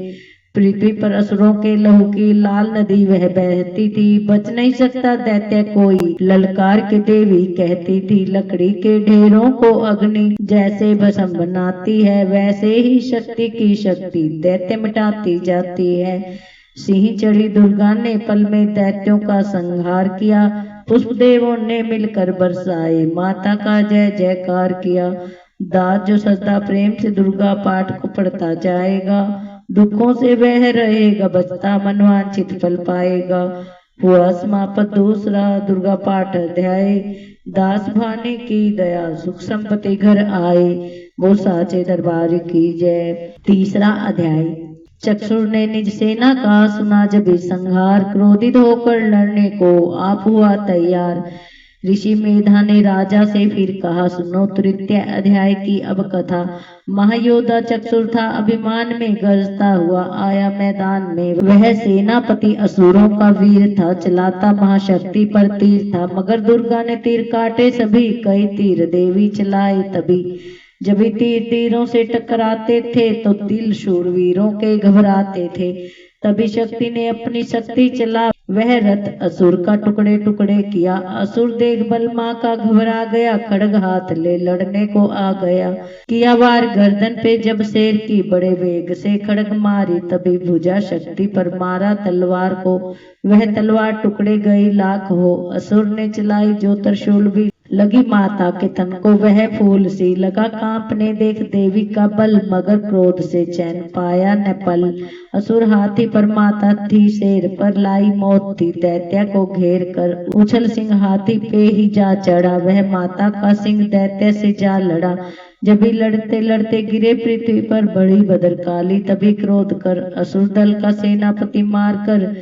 पृथ्वी पर असुरों के लहू की लाल नदी वह बहती थी, बच नहीं सकता दैत्य कोई, ललकार के देवी कहती थी, लकड़ी के ढेरों को अग्नि जैसे भस्म बनाती है, वैसे ही शक्ति की शक्ति दैत्य मिटाती जाती है। सिंह चढ़ी दुर्गा ने पल में दैत्यों का संहार किया, पुष्प देवों ने मिलकर बरसाए माता का जय जयकार किया, दास जो सदा प्रेम से दुर्गा पाठ को पढ़ता जाएगा, दुखों से वह रहेगा बचता, मनवांछित फल पाएगा। हुआ समापत दूसरा दुर्गा पाठ अध्याय, दास भाने की दया सुख संपत्ति घर आए, वो साचे दरबार की जय। तीसरा अध्याय, चक्षुर ने निज सेना का सुना जब संहार, क्रोधित होकर लड़ने को आप हुआ तैयार, ऋषि मेधा ने राजा से फिर कहा, सुनो तृतीय अध्याय की अब कथा। महायोद्धा चक्षुर था अभिमान में गरजता हुआ आया मैदान में, वह सेनापति असुरों का वीर था, चलाता महाशक्ति पर तीर था, मगर दुर्गा ने तीर काटे सभी, कई तीर देवी चलाए तभी, जब तीर तीरों से टकराते थे तो दिल शूरवीरों के घबराते थे, तभी शक्ति ने अपनी शक्ति चला, वह रथ असुर का टुकड़े टुकड़े किया, असुर देख बल माँ का घबरा गया, खड़ग हाथ ले लड़ने को आ गया, किया वार गर्दन पे जब शेर की, बड़े वेग से खड़ग मारी, तभी भुजा शक्ति पर मारा तलवार को, वह तलवार टुकड़े गई लाख हो, असुर ने चलाई जो त्रिशूल भी, लगी माता के तन को वह फूल सी, लगा कांपने देख देवी का बल, मगर क्रोध से चैन पाया न पल, असुर हाथी पर माता थी, शेर पर लाई मौत थी, दैत्य को घेर कर उछल सिंह हाथी पे ही जा चढ़ा, वह माता का सिंह दैत्य से जा लड़ा, जब भी लड़ते लड़ते गिरे पृथ्वी पर बड़ी भद्रकाली, तभी क्रोध कर असुर दल का सेनापति मार कर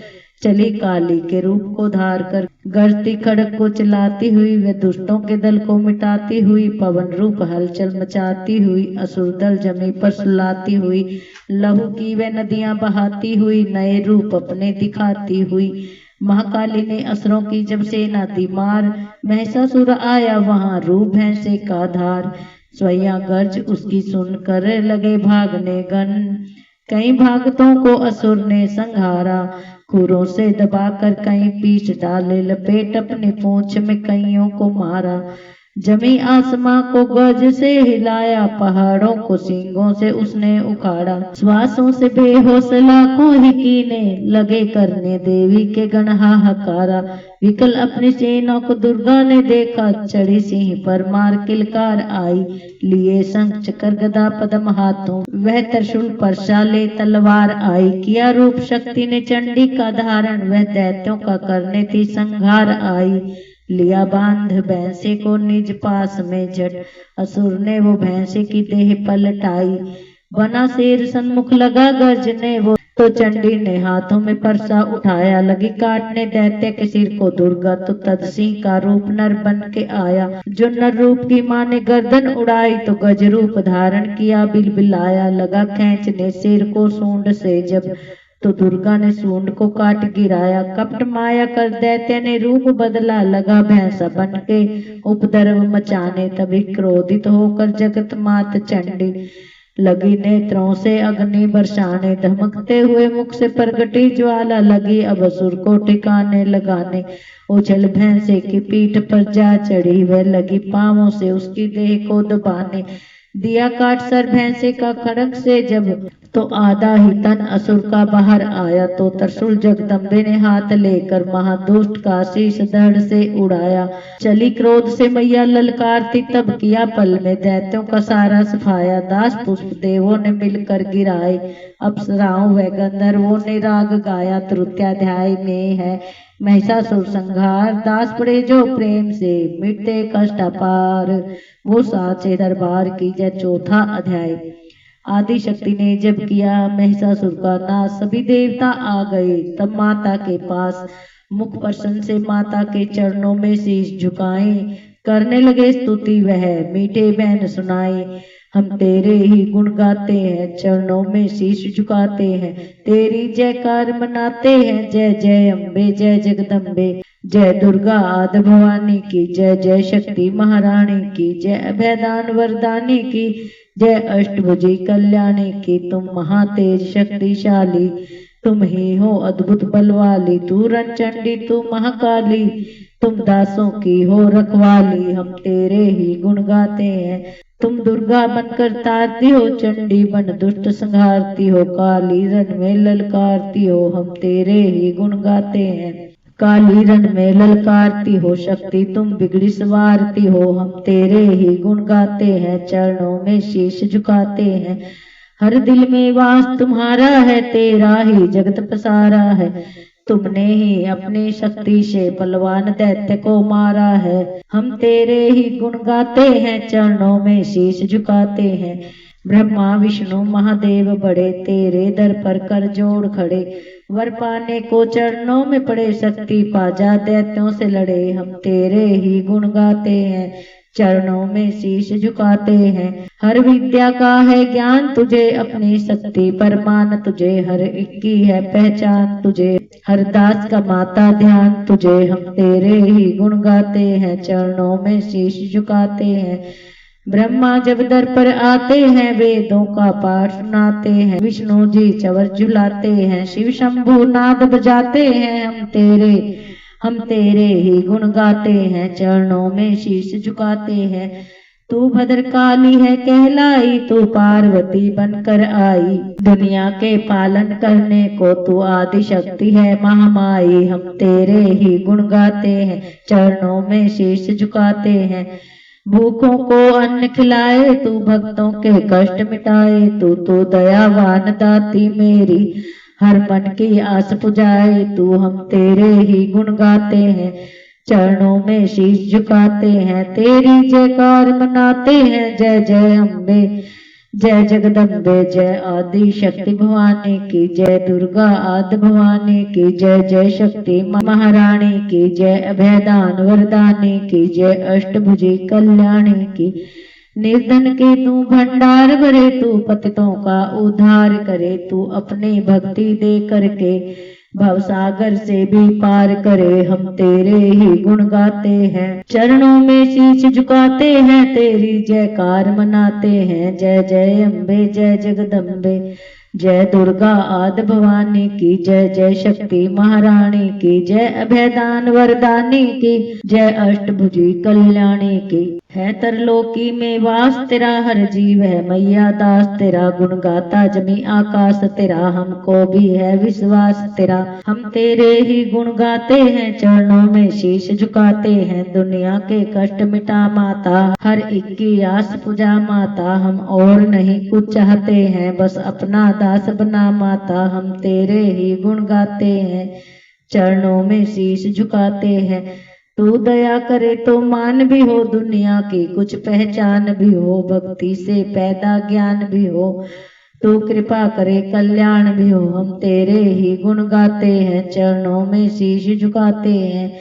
चली काली के रूप को धार कर, गरजती खड़ग को चलाती हुई वे दुष्टों के दल को मिटाती हुई, पवन रूप हलचल मचाती हुई, असुर दल जमी पर सुलाती हुई, लहू की वे नदियां बहाती हुई, नए रूप अपने दिखाती हुई, महाकाली ने असुरों की जब सेना दी मार, महिषासुर आया वहां रूप भैंसे का धार, स्वयं गर्ज उसकी सुन कर लगे भागने गण, कई भागतों को असुर ने संहारा, खुरों से दबाकर कहीं पीछ डाले, लपेट अपनी पूंछ में कईयों को मारा, जमी आसमां को गज से हिलाया, पहाड़ों को सींगों से उसने उखाड़ा, श्वासों से बेहोश लाखों ही कीने लगे करने, देवी के गण हाहाकारा, विकल अपनी सेना को दुर्गा ने देखा, चढ़ी सिंह पर मार किलकार आई, लिए शंख चक्र गदा पद्म हाथों, वह त्रिशूल पर शाले तलवार आई, किया रूप शक्ति ने चंडी का धारण, वह दैत्यों का करने थी संहार आई, लिया बांध भैंसे को निज पास में झट, असुर ने वो भैंसे की देह पलटाई, बना शेर सन्मुख लगा गर्जने, वो तो चंडी ने हाथों में परसा उठाया, लगी काटने दैत्य के सिर को दुर्गा, तो तदसिंह का रूप नर बन के आया। जो नर रूप की माँ ने गर्दन उड़ाई, तो गज रूप धारण किया बिलबिलाया, लगा खींचने शेर को सूंड से जब, तो दुर्गा ने सूंड को काट गिराया। कपट माया कर दैत्य ने रूप बदला, लगा भैंसा बन के उपद्रव मचाने, तभी क्रोधित होकर जगत मात चंडी लगी नेत्रों से अग्नि बरसाने, धमकते हुए मुख से प्रगटी ज्वाला, लगी अब असुर को ठिकाने लगाने। उछल भैंसे की पीठ पर जा चढ़ी, वह लगी पांवों से उसकी देह को दबाने, दिया काट सर भैंसे का खड़ग से जब, तो आधा ही तन असुर का बाहर आया। तो त्रिशूल जगदम्बे ने हाथ लेकर महादुष्ट का शीश धड़ से उड़ाया, चली क्रोध से मैया ललकारती, तब किया पल में दैत्यों का सारा सफाया। दास पुष्प देवों ने मिलकर गिराए, अप्सराओं व गंधर्वों ने राग गाया। तृतीयाध्याय में है महिषासुर संहार, दास पड़े जो प्रेम से मिटते कष्ट अपार, वो साचे दरबार की जय। चौथा अध्याय। आदि शक्ति ने जब किया महिषासुर का नाश, सभी देवता आ गए तब माता के पास। मुख प्रसन्न से माता के चरणों में शीश झुकाए, करने लगे स्तुति वह मीठे बैन सुनाए। हम तेरे ही गुण गाते हैं, चरणों में शीश झुकाते हैं, तेरी जयकार मनाते हैं। जय जय अम्बे जय जगदम्बे, जय दुर्गा आदि भवानी की जय, जय शक्ति महारानी की जय, अभयदान वरदानी की जय, अष्टभुजी कल्याणी की। तुम महातेज शक्तिशाली, तुम ही हो अद्भुत बलवाली, तू रणचंडी तू महाकाली, तुम दासों की हो रखवाली। हम तेरे ही गुण गाते हैं, तुम दुर्गा बनकर तारती हो, चंडी बन दुष्ट संहारती हो, काली रण में ललकारती हो। हम तेरे ही गुण गाते हैं, काली रण में ललकारती हो, शक्ति तुम बिगड़ी सवारती हो। हम तेरे ही गुण गाते हैं, चरणों में शीश झुकाते हैं, हर दिल में वास तुम्हारा है, तेरा ही जगत पसारा है। तुमने ही अपनी शक्ति से बलवान दैत्य को मारा है। हम तेरे ही गुण गाते हैं, चरणों में शीश झुकाते हैं। ब्रह्मा विष्णु महादेव बड़े, तेरे दर पर कर जोड़ खड़े, वर पाने को चरणों में पड़े, शक्ति पाजा दैत्यों से लड़े। हम तेरे ही गुण गाते हैं, चरणों में शीश झुकाते हैं। हर विद्या का है ज्ञान तुझे, अपनी शक्ति पर मान तुझे, हर एक की है पहचान तुझे, हर दास का माता ध्यान तुझे। हम तेरे ही गुण गाते हैं, चरणों में शीश झुकाते हैं। ब्रह्मा जब दर पर आते हैं, वेदों का पाठ सुनाते हैं, विष्णु जी चवर झुलाते हैं, शिव शंभु नाद बजाते हैं। हम तेरे ही गुण गाते हैं, चरणों में शीश झुकाते हैं। तू भद्रकाली है कहलाई, तू पार्वती बनकर आई, दुनिया के पालन करने को तू आदि शक्ति है महामाई। हम तेरे ही गुण गाते हैं, चरणों में शीश झुकाते हैं। भूखों को अन्न खिलाए, तू भक्तों के कष्ट मिटाए, तू दयावान दाती मेरी, हर मन की आस पुजाए तू। हम तेरे ही गुण गाते हैं, चरणों में शीश झुकाते हैं, तेरी जयकार मनाते हैं। जय जय अम्बे जय जगदम्बे, जय आदि शक्ति भवानी की जय, दुर्गा आदि भवानी की जय, जय शक्ति महारानी की जय, अभयदान वरदानी की जय, अष्टभुजी कल्याणी की। निर्धन के तू भंडार भरे, तू पतितों का उद्धार करे, तू अपनी भक्ति दे करके भवसागर से भी पार करे। हम तेरे ही गुण गाते हैं, चरणों में शीश झुकाते हैं, तेरी जयकार मनाते हैं। जय जय अम्बे जय जगदम्बे, जय दुर्गा आदि भवानी की जय, जय शक्ति महारानी की जय, अभयदान वरदानी की जय, अष्टभुजी कल्याणी की। है तरलोकी में वास तेरा, हर जीव है मैया दास तेरा, गुण गाता जमी आकाश तेरा, हमको भी है विश्वास तेरा। हम तेरे ही गुण गाते हैं, चरणों में शीश झुकाते हैं, दुनिया के कष्ट मिटा माता, हर एक की आस पूजा माता। हम और नहीं कुछ चाहते हैं, बस अपना दास बना माता। हम तेरे ही गुण गाते हैं, चरणों में शीश झुकाते हैं। तू दया करे तो मान भी हो, दुनिया की कुछ पहचान भी हो, भक्ति से पैदा ज्ञान भी हो, तू कृपा करे कल्याण भी हो। हम तेरे ही गुण गाते हैं, चरणों में शीश झुकाते हैं।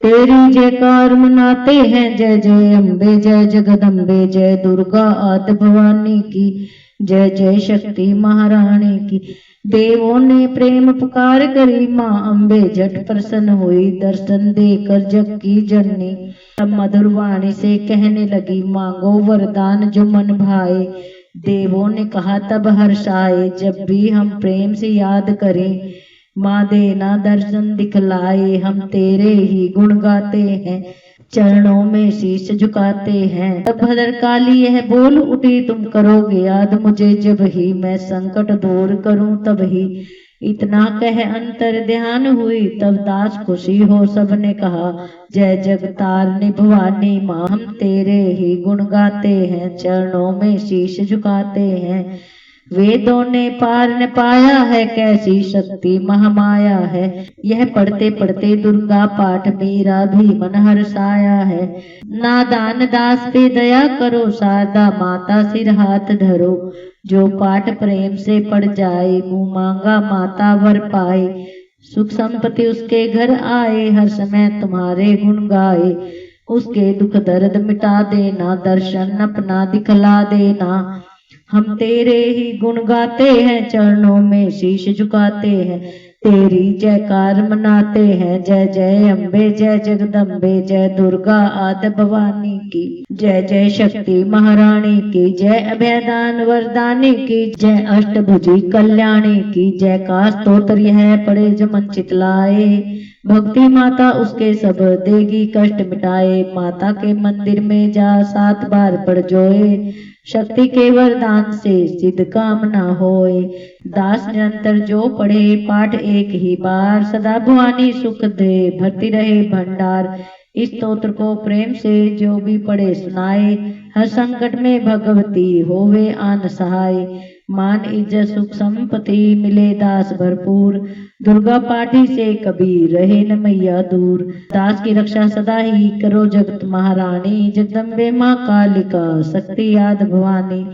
तेरी जयकार मनाते हैं, जय जय अम्बे जय जगदम्बे, जय दुर्गा आदि भवानी की, जय जय शक्ति महारानी की। देवों ने प्रेम पुकार करी, माँ अम्बे झट प्रसन्न हुई, दर्शन देकर जग की जननी। तब मधुर वाणी से कहने लगी, मांगो वरदान जो मन भाए। देवों ने कहा तब हर्षाए, जब भी हम प्रेम से याद करें, माँ देना दर्शन दिखलाए। हम तेरे ही गुण गाते हैं, चरणों में शीश झुकाते हैं। तब भद्रकाली यह बोल उठी, तुम करोगे याद मुझे जब ही, मैं संकट दूर करूं तब ही। इतना कह अंतर ध्यान हुई, तब दास खुशी हो सबने कहा, जय जगतारिणी भवानी माँ। हम तेरे ही गुण गाते हैं, चरणों में शीश झुकाते हैं। वेदों ने पार न पाया है, कैसी शक्ति महामाया है। यह पढ़ते पढ़ते दुर्गा पाठ मेरा भी मन हर्षाया है। नादान दास पे दया करो, शारदा माता सिर हाथ धरो। जो पाठ प्रेम से पढ़ जाए, मुँह मांगा माता वर पाए। सुख संपत्ति उसके घर आए, हर समय तुम्हारे गुण गाए। उसके दुख दर्द मिटा देना, दर्शन अपना दिखला देना। हम तेरे ही गुण गाते हैं, चरणों में शीश झुकाते हैं। तेरी जयकार मनाते हैं, जय जय अम्बे जय जगदम्बे, जय दुर्गा आदि भवानी की, जय जय शक्ति महारानी की, जय अभयदान वरदानी की, जय अष्टभुजी कल्याणी की। जय का स्तोत्र यह पढ़े जो मन चितलाए, भक्ति माता उसके सब देगी कष्ट मिटाए। माता के मंदिर में जा 7 बार पढ़ जोए, शक्ति के वरदान से सिद्ध कामना होए। दास निरंतर जो पढ़े पाठ एक ही बार, सदा भवानी सुख दे भरती रहे भंडार। इस स्तोत्र को प्रेम से जो भी पढ़े सुनाए, हर संकट में भगवती होवे आन सहाय। मान इज्जत सुख संपत्ति मिले दास भरपूर, दुर्गा पाठी से कभी रहे न मैया दूर। दास की रक्षा सदा ही करो जगत महारानी, जगदम्बे माँ कालिका शक्ति याद भवानी।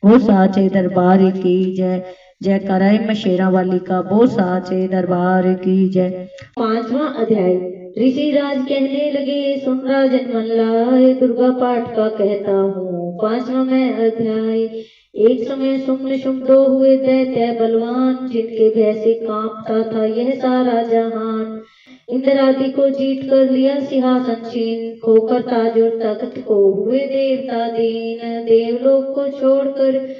वो साचे दरबार की जय, जय कराए मशेरा वाली का वो साचे दरबार की जय। 5वां अध्याय। ऋषि राज कहने लगे, सुन राजन मन लाए, दुर्गा पाठ का कहता हूँ 5वां मैं अध्याय। एक समय सुम्न शुम्भ 2 हुए दैत्य बलवान, जिनके भय से कांपता था यह सारा जहान। इंद्र आदि को जीत कर लिया सिंहासन छीन, खोकर ताज और तख्त को हुए देवता दीन। देवलोक को छोड़कर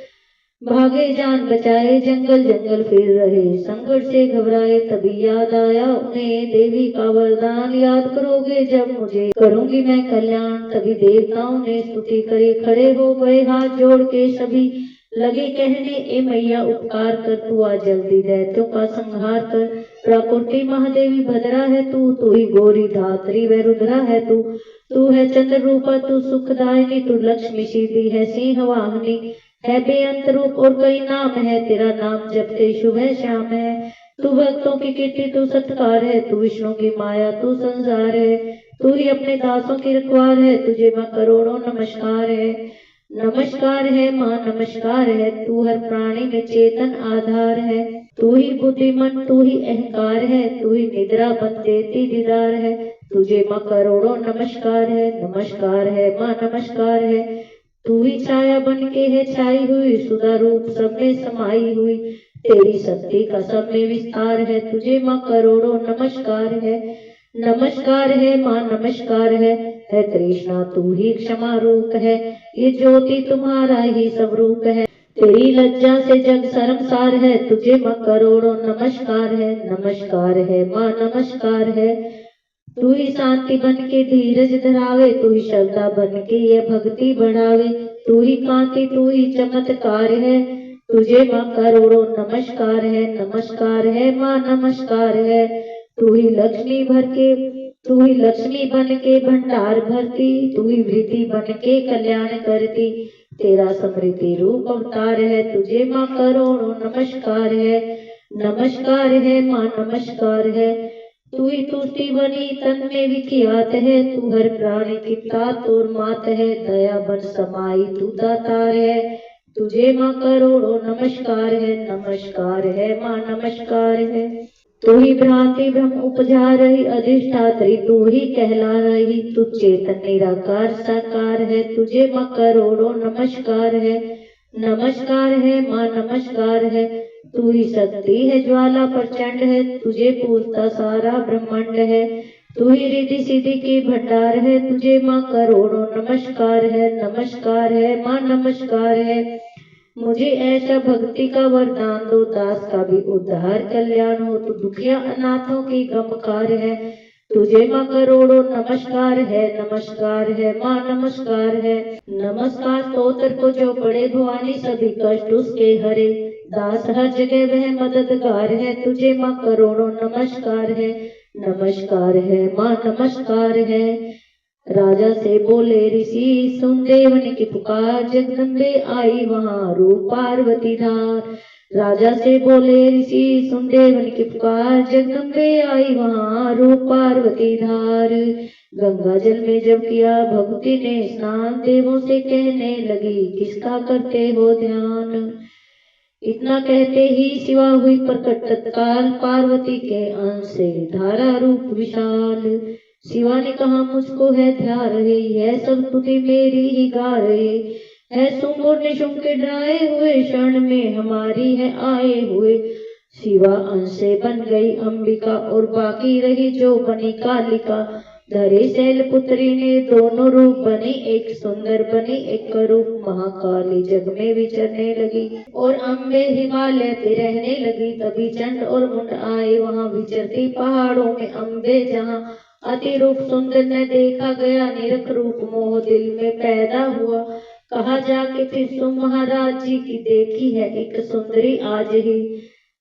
भागे जान बचाए, जंगल जंगल फिर रहे संकट से घबराए। तभी याद आया उन्हें देवी का वरदान, याद करोगे जब मुझे करूंगी मैं कल्याण। तभी देवताओं ने स्तुति करी, खड़े हो गए हाथ जोड़ के सभी, लगे कहने ए मैया उपकार कर, तू आ जल्दी दैत्यों का संहार कर। प्रकृति महादेवी भद्रा है तू ही गौरी धात्री व रुद्रा है तू है चंद्र रूपा, तू सुखदायिनी, तू लक्ष्मी सीधी है सिंह वाहनी। है बेअंत रूप और कई नाम है, तेरा नाम जपते शुभ है श्याम है। तू भक्तों की कीर्ति तू सत्कार है, तू विष्णु की माया तू संसार है। तू ही अपने दासों की रखवार है, तुझे माँ करोड़ों नमस्कार है। नमस्कार है माँ नमस्कार है, तू हर प्राणी में चेतन आधार है। तू ही बुद्धिमान तू ही अहंकार है, तू ही निद्रा बन देती दीदार है। तुझे माँ करोड़ों नमस्कार है माँ नमस्कार है। तू ही छाया बन के है छाई हुई, सुधा रूप सब में समाई हुई। तेरी शक्ति का सब में विस्तार है, तुझे माँ करोड़ों नमस्कार है। नमस्कार है माँ नमस्कार है कृष्णा तू ही क्षमा रूप है, ये ज्योति तुम्हारा ही सब रूप है। तेरी लज्जा से जग शर्मसार है, तुझे माँ करोड़ों नमस्कार है माँ नमस्कार है। तू ही शांति बन के धीरज धरावे, तू ही श्रद्धा बन के ये भक्ति बढ़ावे। तू ही कांति तू ही चमत्कार है, तुझे माँ करोड़ों नमस्कार है माँ नमस्कार है। तू ही लक्ष्मी बन के भंडार भरती, तू ही वृद्धि बन के कल्याण करती। तेरा समृद्धि रूप अवतार है, तुझे माँ करोड़ों नमस्कार है माँ नमस्कार है। तू ही तुष्टि बनी तन में विख्यात है, तू हर प्राणी की तात और मात है। दया बन समाई तू दातार है, तुझे माँ करोड़ों नमस्कार है, नमस्कार है माँ, नमस्कार है। तू ही भ्रांति भ्रम उपजा रही, अधिष्ठात्री तू ही कहला रही। तू चेतन निराकार साकार है, तुझे माँ करोड़ों नमस्कार है, नमस्कार है माँ, नमस्कार है। तू ही शक्ति है, ज्वाला प्रचंड है, तुझे पूजता सारा ब्रह्मांड है। तू ही रिद्धि सिद्धि की भंडार है, तुझे माँ करोड़ों नमस्कार है, नमस्कार है माँ, नमस्कार है। मुझे ऐसा भक्ति का वरदान दो, दास का भी उद्धार कल्याण हो। तू दुखिया अनाथों की गमकार है, तुझे माँ करोड़ों नमस्कार है, नमस्कार है माँ, नमस्कार है। नमस्कार स्तोत्र को जो पढ़े, भवानी सभी कष्ट उसके हरे। दास हर जगह वह मददगार है, तुझे माँ करोड़ों नमस्कार है, नमस्कार है माँ, नमस्कार है। राजा से बोले ऋषि, सुन देवन की पुकार, जगदम्बे आई वहां रूप पार्वती धार। राजा से बोले ऋषि, सुन देवन की पुकार, जगदम्बे आई वहां रूप पार्वती धार। गंगा जल में जब किया भक्ति ने स्नान, देवों से कहने लगी किसका करते हो ध्यान। इतना कहते ही शिवा हुई प्रकट तत्काल, पार्वती के अंश से धारा रूप विशाल। शिवा ने कहा मुझको है ध्या रहे, यह सब स्तुति मेरी ही गा रहे। है शुंभ और निशुंभ के डराए हुए, क्षण में हमारी है आए हुए। शिवा अंश से बन गई अंबिका, और बाकी रही जो बनी कालिका। धरे शैल पुत्री ने दोनों रूप बनी, एक सुंदर बनी एक करूप। महाकाली जग में विचरने लगी, और अम्बे हिमालय पे रहने लगी। तभी चंड और मुंड आए वहां, विचरती पहाड़ों में अम्बे जहां। अति रूप सुंदर न देखा गया, निरख रूप मोह दिल में पैदा हुआ। कहा जाके फिर तुम महाराज जी की, देखी है एक सुंदरी आज ही।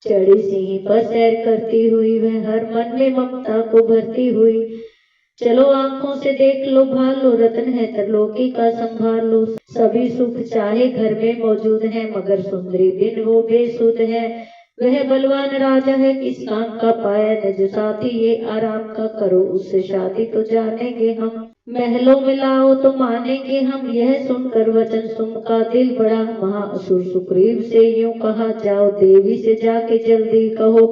चढ़ी सिंह पर सैर करती हुई, वह हर मन में ममता को भरती हुई। चलो आंखों से देख लो भालो, रत्न है त्रिलोकी का संभाल लो। सभी सुख चाहे घर में मौजूद है, मगर सुंदरी बिन वो बेसुध है। वह बलवान राजा है, किस काम का पाया न जो साथी, ये आराम का करो उससे शादी तो जानेंगे हम। महलों में लाओ तो मानेंगे हम, यह सुनकर वचन सुन का दिल बड़ा। महाअसुर सुग्रीव से यूं कहा, जाओ देवी से जाके जल्दी कहो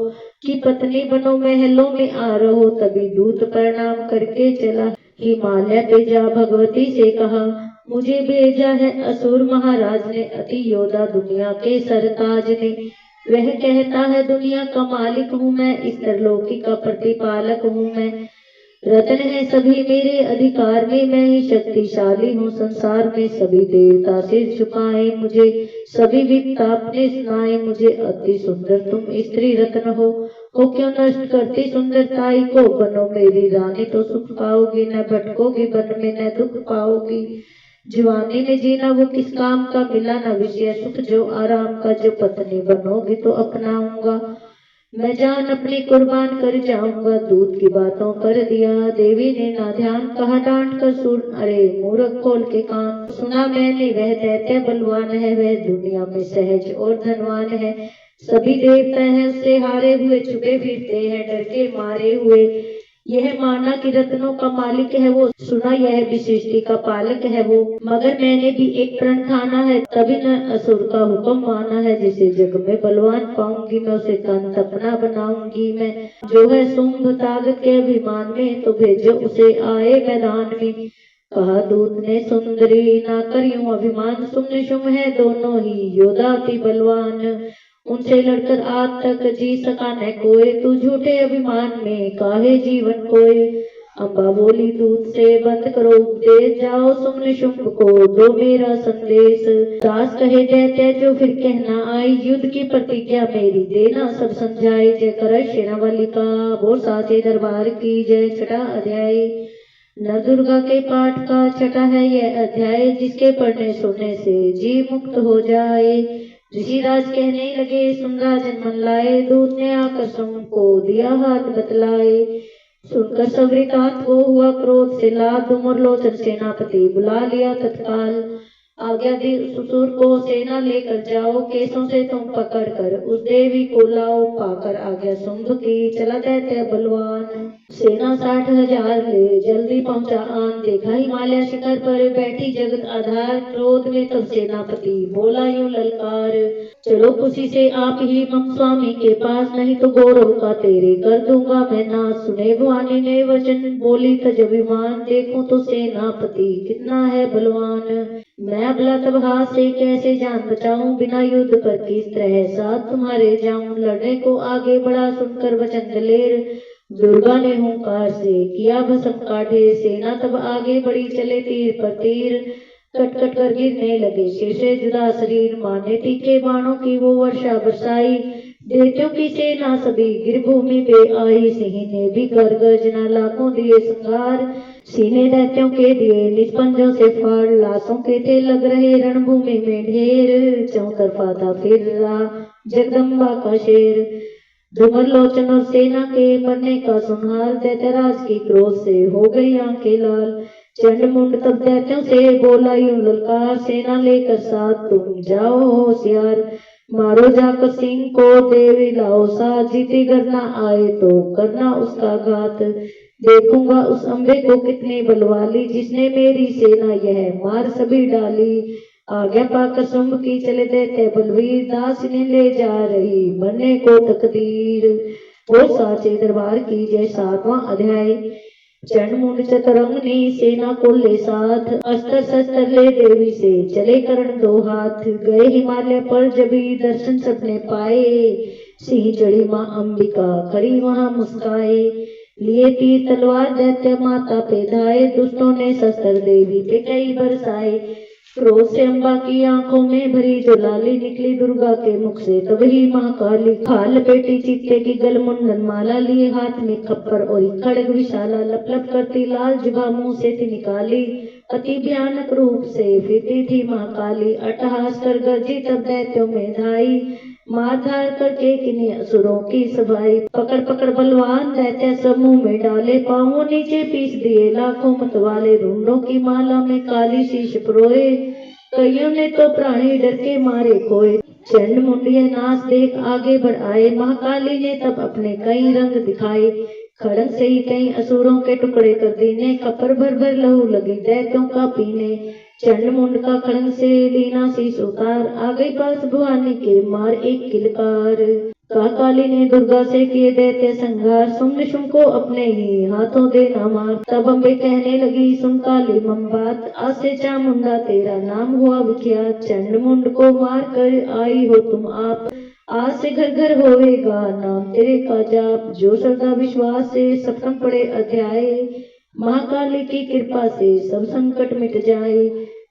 कि पत्नी बनो महलों में आ रहो। तभी दूत प्रणाम करके चला, हिमालय पे जा भगवती से कहा, मुझे भेजा है असुर महाराज ने, अति योद्धा दुनिया के सरताज ने। वह कहता है दुनिया का मालिक हूँ मैं, इस त्रिलोकी का प्रतिपालक हूँ मैं। रत्न है सभी मेरे अधिकार में, मैं ही शक्तिशाली हूँ संसार में। सभी देवता सिर झुकाए मुझे, सभी विद्ता अपने सुनाए मुझे। अति सुंदर तुम स्त्री रत्न हो क्यों नष्ट करती सुंदरताई को। बनो मेरी रानी तो सुख पाओगी, न भटकोगी वन में न दुख पाओगी। जवानी में जीना वो किस काम का, मिला न विषय सुख जो आराम का। जो पत्नी बनोगी तो अपनाऊंगा, मैं जान अपनी कुर्बान कर जाऊंगा। दूध की बातों कर दिया देवी ने ना ध्यान, कहा डांट कर सुन अरे मूर्ख खोल के कान। सुना मैंने वह दैत्य बलवान है, वह दुनिया में सहज और धनवान है। सभी देवता हैं उससे हारे हुए, छुपे फिरते हैं डर के मारे हुए। यह माना कि रत्नों का मालिक है वो, सुना यह भी सृष्टि का पालक है वो। मगर मैंने भी एक प्रण ठाना है, तभी न असुर का हुक्म माना है। जिसे जग में बलवान पाऊंगी मैं, उसे कंत अपना बनाऊंगी मैं। जो है शुंभ ताकत के अभिमान में, तो भेजो उसे आए मैदान में। कहा दूत ने सुंदरी ना कर यूं अभिमान, सुन शुंभ है दोनों ही योद्धा अति बलवान। उनसे लड़कर आज तक जी सका न कोई, तू झूठे अभिमान में काहे जीवन कोई। अम्बा बोली दूत से बंद करो उपदेश, जाओ सुमन शुंभ को दो मेरा संदेश। दास कहे दैत्य जो फिर कहना आई, युद्ध की प्रतिज्ञा मेरी देना सब समझाई। जय कर शेरावाली का बोल साचे दरबार की जय। छठा अध्याय नव दुर्गा के पाठ का छठा है यह अध्याय, जिसके पढ़ने सुनने से जीव मुक्त हो जाए। ऋषिराज कहने लगे सुन राजन मन लाए, दूत ने आकर सुन को दिया हाथ बतलाए। सुनकर सवृतांत वो हुआ क्रोध से लाल, तुमर लोचन सेनापति बुला लिया तत्काल। आज्ञा दी ससुर को सेना लेकर जाओ, केसों से तुम पकड़ कर उस देवी को लाओ। पाकर आज्ञा शुंभ की चला दैत्य बलवान, सेना 60,000 ले जल्दी पहुंचा आन, देखा हिमालय शिखर पर बैठी जगत आधार। क्रोध में तब सेनापति बोला यूं ललकार, चलो खुशी से आप ही मम स्वामी के पास, नहीं तो गौरव का तेरे कर दूंगा मैं नाश। सुने भवानी ने वचन बोली तज अभिमान, देखूं तो सेनापति कितना है बलवान। मैं अबला तब हाथ से कैसे जान बचाऊं, बिना युद्ध पर किस तरह साथ तुम्हारे जाऊं। लड़ने को आगे बढ़ा सुनकर वचन दलेर, दुर्गा ने हुंकार से किया भस्म का ढेर। सेना तब आगे बढ़ी चले तीर पर तीर, कट कट कर गिरने लगे सिर से जुदा शरीर। माने तीखे बाणों की वो वर्षा बरसाई, दैत्यों की सेना सभी गिर भूमि पे आई। सिंह ने भी कर गर्जना लाखों दिए संहार, सीने दैत्यों के दिए निज पंजों से फाड़। लाशों के थे लग रहे रणभूमि में ढेर, चौतरफा था फिर रहा जगदम्बा का शेर। धूमर लोचन और सेना के मरने का सुनहाल, दैत्यराज की क्रोध से हो गई आंखें लाल। चंड मुंड तब दैत्यों से बोला यूं ललकार, सेना लेकर साथ तुम जाओ होशियार। मारो जाकर सिंह को देवी लाओ साथ, जीती करना आए तो करना उसका घात। देखूंगा उस अम्बे को कितनी बलवाली, जिसने मेरी सेना यह मार सभी डाली। आज्ञा पाकर शुंभ की चले दैत्य बलवीर, दासिनी ले जा रही मरने को तकदीर। वो साचे दरबार की जय। 7वां अध्याय। चंड मुंड चतुरंगनी सेना को ले साथ, अस्त्र शस्त्र ले देवी से चले करण दो हाथ। गए हिमालय पर जबी दर्शन सबने पाए, सिंह चढ़ी माँ अंबिका खड़ी वहां मुस्काए। लिए तीर तलवार दैत्य माता पे धाए, दुष्टों ने शस्त्र देवी पे कई बरसाए। क्रोध से अम्बा की आंखों में भरी जो लाली, निकली दुर्गा के मुख से तब ही महाकाली। खाल पेटी चित्ते की गल मुंडन माला, लिए हाथ में खप्पर और खड़ग विशाला। लप लप करती लाल जुबा मुंह से थी निकाली, अति भयानक रूप से फिरती थी महाकाली। अट्टहास कर गर्जी तब दैत्यों में धाई, मार धार करके किन्हीं असुरों की सभाई। पकड़ पकड़ बलवान दैत्य समूह में डाले, पांवों नीचे पीस दिए लाखों मतवाले। रुंडों की माला में काली शीश परोए, कईयों ने तो प्राणी डर के मारे खोए। चंड मुंड यह नाश देख आगे बढ़ आए, महाकाली ने तब अपने कई रंग दिखाए। खड़ग से ही कई असुरों के टुकड़े कर दीने, कपर भर भर लहू लगी दैत्यों का पीने। चंड मुंड का खड़ग से लीना शीश उतार, आ गई पास भवानी के मार एक किलकार। काली ने दुर्गा से किए दैत्य संघार, सुन शुंभ को अपने ही हाथों देना मार। तब अम्बे कहने लगी सुन काली मम बात, आज से चामुंडा तेरा नाम हुआ विख्यात। चंड मुंड को मार कर आई हो तुम आप, आज से घर घर होवेगा नाम तेरे का जाप। जो श्रद्धा विश्वास से सत्संग पढ़े अध्याय, महाकाली की कृपा से सब संकट मिट जाए।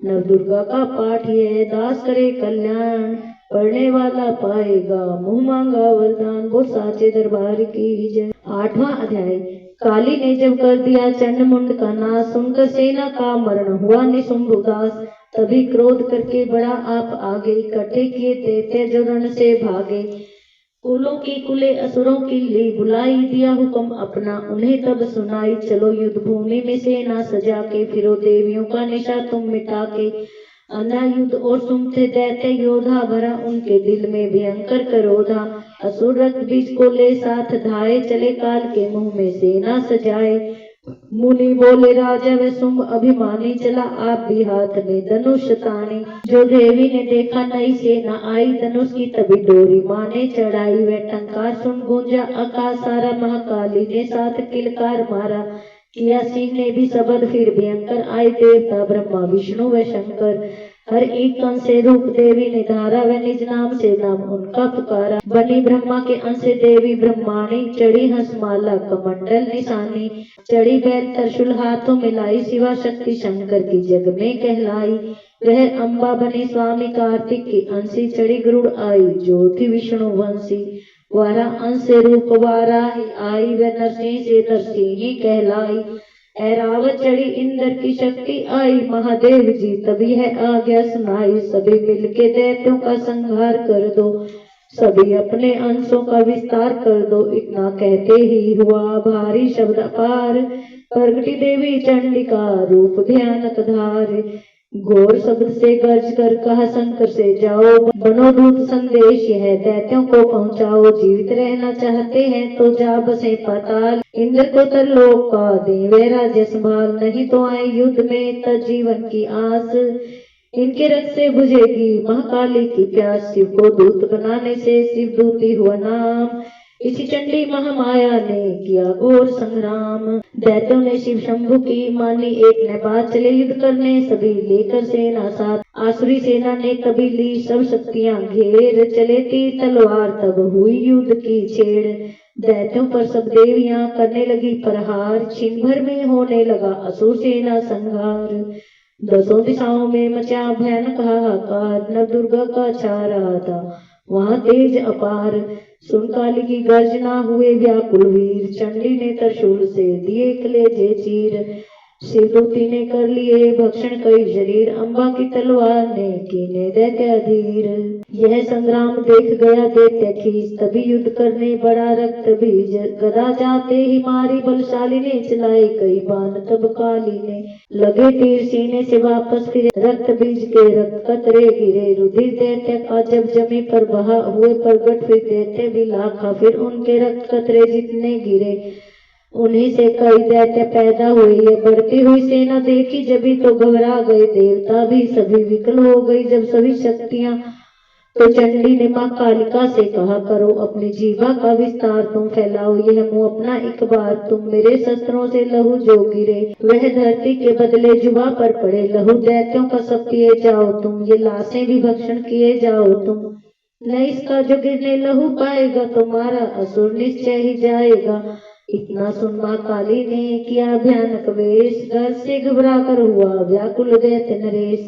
नव दुर्गा का पाठ यह दास करे कल्याण, पढ़ने वाला पाएगा मुंह मांगा वरदान। वो साचे दरबार की जय। 8वां अध्याय। काली ने जब कर दिया चंड मुंड का नाश, सुनकर सेना का मरण हुआ निशुंभ उदास। तभी क्रोध करके बड़ा आप आगे, इकट्ठे किए दैत्य जो रण से भागे। कुलों की कुले असुरों की ली बुलाई, दिया हुक्म अपना उन्हें तब सुनाई। चलो युद्ध भूमि में सेना सजा के, फिरो देवियों का निशा तुम मिटा के। अंधा युद्ध और सुनते दैत्य योद्धा, भरा उनके दिल में भयंकर क्रोधा। असुर रक्त बीज को ले साथ धाये, चले काल के मुंह में सेना सजाए। मुनि बोले राजा व शुंभ अभिमानी, चला आप भी हाथ में धनुष ताने। जो देवी ने देखा नई सेना आई, धनुष की तभी डोरी माने चढ़ाई। वह टंकार सुन गूंजा आकाश सारा, महाकाली ने साथ किलकार मारा। किया सिंह ने भी शब्द फिर भयंकर, आए देवता ब्रह्मा विष्णु व शंकर। हर एक अंश से रूप देवी ने धारा, व निज नाम से नाम उनका पुकारा। बनी ब्रह्मा के अंश से देवी ब्रह्माणी, चढ़ी हंसमाला कमंडल निशानी। चढ़ी बैल त्रिशूल हाथों में लाई, शिवा शक्ति शंकर की जग में कहलाई। वह अम्बा बनी स्वामी कार्तिक की अंशी, चढ़ी गरुड़ आई जो थी विष्णु वंशी। वारा अंश से रूप वाराही आई, वह नरसिंह से नरसिंही कहलाई। ऐरावत चढ़ी इंद्र की शक्ति आई, महादेव जी तभी है आज्ञा सुनाई। सभी मिलके दैत्यों का संहार कर दो, सभी अपने अंशों का विस्तार कर दो। इतना कहते ही हुआ भारी शब्द अपार, प्रगटी देवी चंडिका रूप भयानक धार। घोर शब्द से गर्ज कर कहा शंकर से जाओ, बनो दूत संदेश यह दैत्यों को पहुंचाओ। जीवित रहना चाहते हैं तो जा बसे पाताल, इंद्र को तरलोक का देवे राज्य संभाल। नहीं तो आए युद्ध में तजीवन की आस, इनके रथ से बुझेगी महाकाली की प्यास। शिव को दूत बनाने से शिव दूती हुआ नाम, इसी चंडी महामाया ने किया घोर संग्राम। दैत्यों ने शिव शंभु की मानी एक न बात, चले युद्ध करने सभी लेकर सेना साथ। आसुरी सेना ने तभी ली सब शक्तियां घेर, चले तीर तलवार तब हुई युद्ध की छेड़। दैत्यों पर सब देवियां करने लगी प्रहार, क्षण भर में होने लगा असुर सेना संहार। दसों दिशाओं में मचा भयानक हाहाकार, नव दुर्गा का छा रहा था वहां तेज अपार। सुन काली की गर्जना हुए व्याकुल वीर, चंडी ने त्रिशूल से दिए कलेजे चीर। शिवदूती ने कर लिए भक्षण कई शरीर, अम्बा की तलवार ने कीने दैत्य अधीर। यह संग्राम देख गया दैत्य खींच, तभी युद्ध करने बड़ा रक्त बीज। गदा जाते ही मारी बलशाली ने, चलाए कई बाण तब काली ने। लगे तीर सीने से वापस फिरे, रक्त बीज के रक्त कतरे गिरे। रुधिर दैत्य का जब जमी पर बहा, हुए प्रगट फिर दैत्य भी लाखा। फिर उनके रक्त कतरे जितने गिरे, उन्हीं से कई दैत्य पैदा हुए। ये बढ़ती हुई सेना देखी जभी तो घबरा गए, देवता भी सभी विकल हो गई जब सभी शक्तियां। तो चंडी ने मां कालिका से कहा, करो अपनी जीवा का विस्तार तुम फैलाओ यह मुंह अपना एक बार। तुम मेरे शस्त्रों से लहू जो गिरे, वह धरती के बदले जुबा पर पड़े। लहू दैत्यों का सब पिए जाओ तुम, ये लाशें भी भक्षण किए जाओ तुम। न इसका जो गिरने लहू पाएगा, तुम्हारा असुर निश्चय ही जाएगा। इतना सुन मां काली ने किया भयानक वेश, डर से घबरा कर हुआ व्याकुल दैत्य नरेश।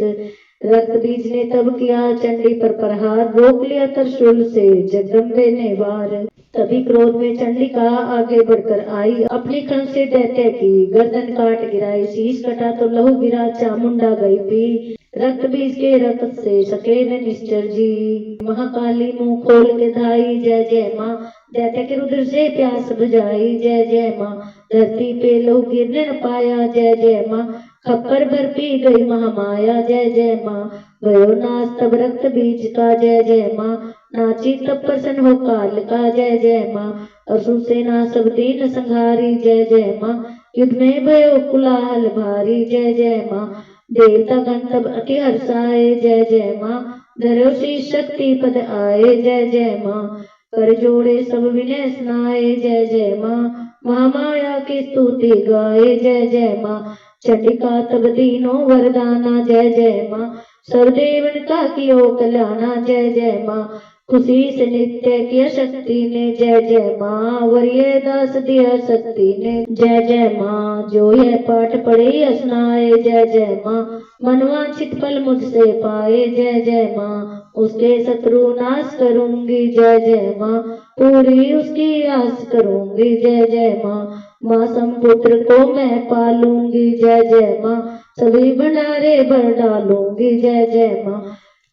रक्त बीज ने तब किया चंडी पर प्रहार, रोक लिया त्रिशूल से जगदम्बे ने वार। तभी क्रोध में चंडिका आगे बढ़कर आई, अपनी खंड से दैत्य की गर्दन काट गिराई। शीश कटा तो लहू गिरा, चामुंडा गई पी। रक्त बीज के रक्त से सके न निश्चर जी। महाकाली मुंह खोल के धाई, जय जय माँ। दैत्य के रुद्र से प्यास बुझाई, जय जय माँ। धरती पे लहू गिरने न पाया, जय जय माँ। खप्पर भर पी गई महामाया, जय जय माँ। भयो नाश तब रक्त बीज का, जय जय माँ। नाची तब प्रसन्न हो काल का, जय जय माँ। असुर सेना सब दीन संहारी, जय जय माँ। युद्ध में भयो कुलाहल भारी, जय जय माँ। देवता गण तब अति हर्षाए, जय जय माँ। धरो सी शक्ति पद आए, जय जय माँ। कर जोड़े सब विनय स्नाए, जय जय माँ। महामाया की स्तुति गाए, जय जय माँ। चंडिका तब दीनो वरदाना, जय जय माँ। सर्वदेवन का कियो कल्याणा, जय जय माँ। खुशी से नित्य किया शक्ति ने, जय जय माँ। वरिय दास दिया शक्ति ने, जय जय माँ। जो यह पाठ पढ़े स्नाए, जय जय माँ। मनवांछित फल मुझसे पाए, जय जय माँ। उसके शत्रु नाश करूंगी, जय जय माँ। पूरी उसकी आस करूंगी, जय जय माँ। माँ संपुत्र को मैं पालूंगी, जय जय माँ। सभी भंडारे भर डालूंगी, जय जय माँ।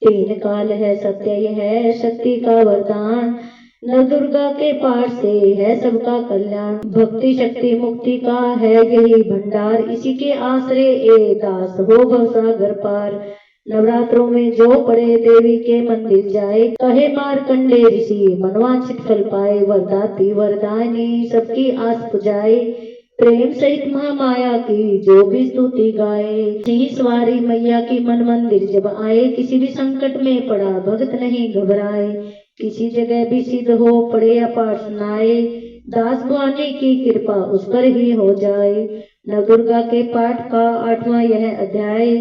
तीन काल है सत्य यह शक्ति का वरदान, नव दुर्गा के पाठ से है सबका कल्याण। भक्ति शक्ति मुक्ति का है यही भंडार, इसी के आश्रय ए दास हो भवसागर पार। नवरात्रों में जो पड़े देवी के मंदिर जाए, कहे मार्कंडे ऋषि मनवांछित फल पाए। वरदाती वरदायिनी सबकी आस पुजाए, प्रेम सहित महामाया की जो भी स्तुति गाए। सिंह सवारी मैया की मन मंदिर जब आए, किसी भी संकट में पड़ा भगत नहीं घबराए। किसी जगह भी सिद्ध हो पड़े या पाठ सुनाए, दास भवानी की कृपा उस पर ही हो जाए। नव दुर्गा के पाठ का 8वां यह अध्याय,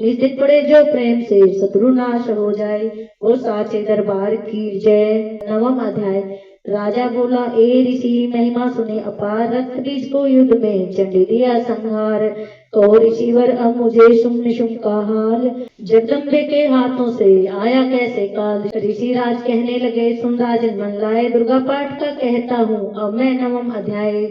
निश्चित पड़े जो प्रेम से शत्रु नाश हो जाए, वो साचे दरबार की जय। 9वां अध्याय, राजा बोला ए ऋषि महिमा सुने अपार, रक्त बीज को युद्ध में चंडी दिया संहार। कहो ऋषिवर अब मुझे शुंभ निशुंभ का हाल, जगदम्बे के हाथों से आया कैसे काल। ऋषि राज कहने लगे सुन राजन मन लाए, दुर्गा पाठ का कहता हूँ अब मैं 9वां अध्याय।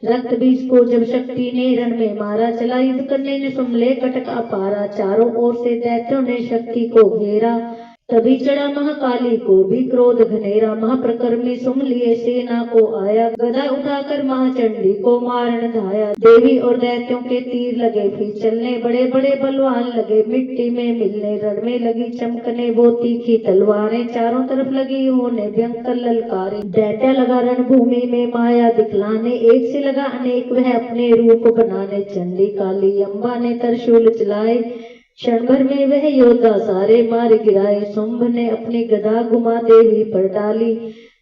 रक्त बीज को जब शक्ति ने रण में मारा, चला युद्ध करने ने सुन ले कटक अपारा। चारों ओर से दैत्यों ने शक्ति को घेरा, तभी चढ़ा महाकाली को भी क्रोध घनेरा, महाप्रकर्मी सुम लिए सेना को आया, गदा उठाकर महाचंडी को मारन धाया। देवी और दैत्यों के तीर लगे फिर चलने, बड़े बड़े बलवान लगे मिट्टी में मिलने, रण में लगी चमकने वो तीखी तलवारें, चारों तरफ लगी होने भयंकर ललकारे। दैत्य लगा रणभूमि में माया दिखलाने, एक से लगा अनेक वह अपने रूप बनाने। चंडी काली अम्बा ने त्रिशूल चलाए, क्षण भर में वह योद्धा सारे मार गिराए। शुंभ ने अपनी गदा घुमा देवी पर डाली,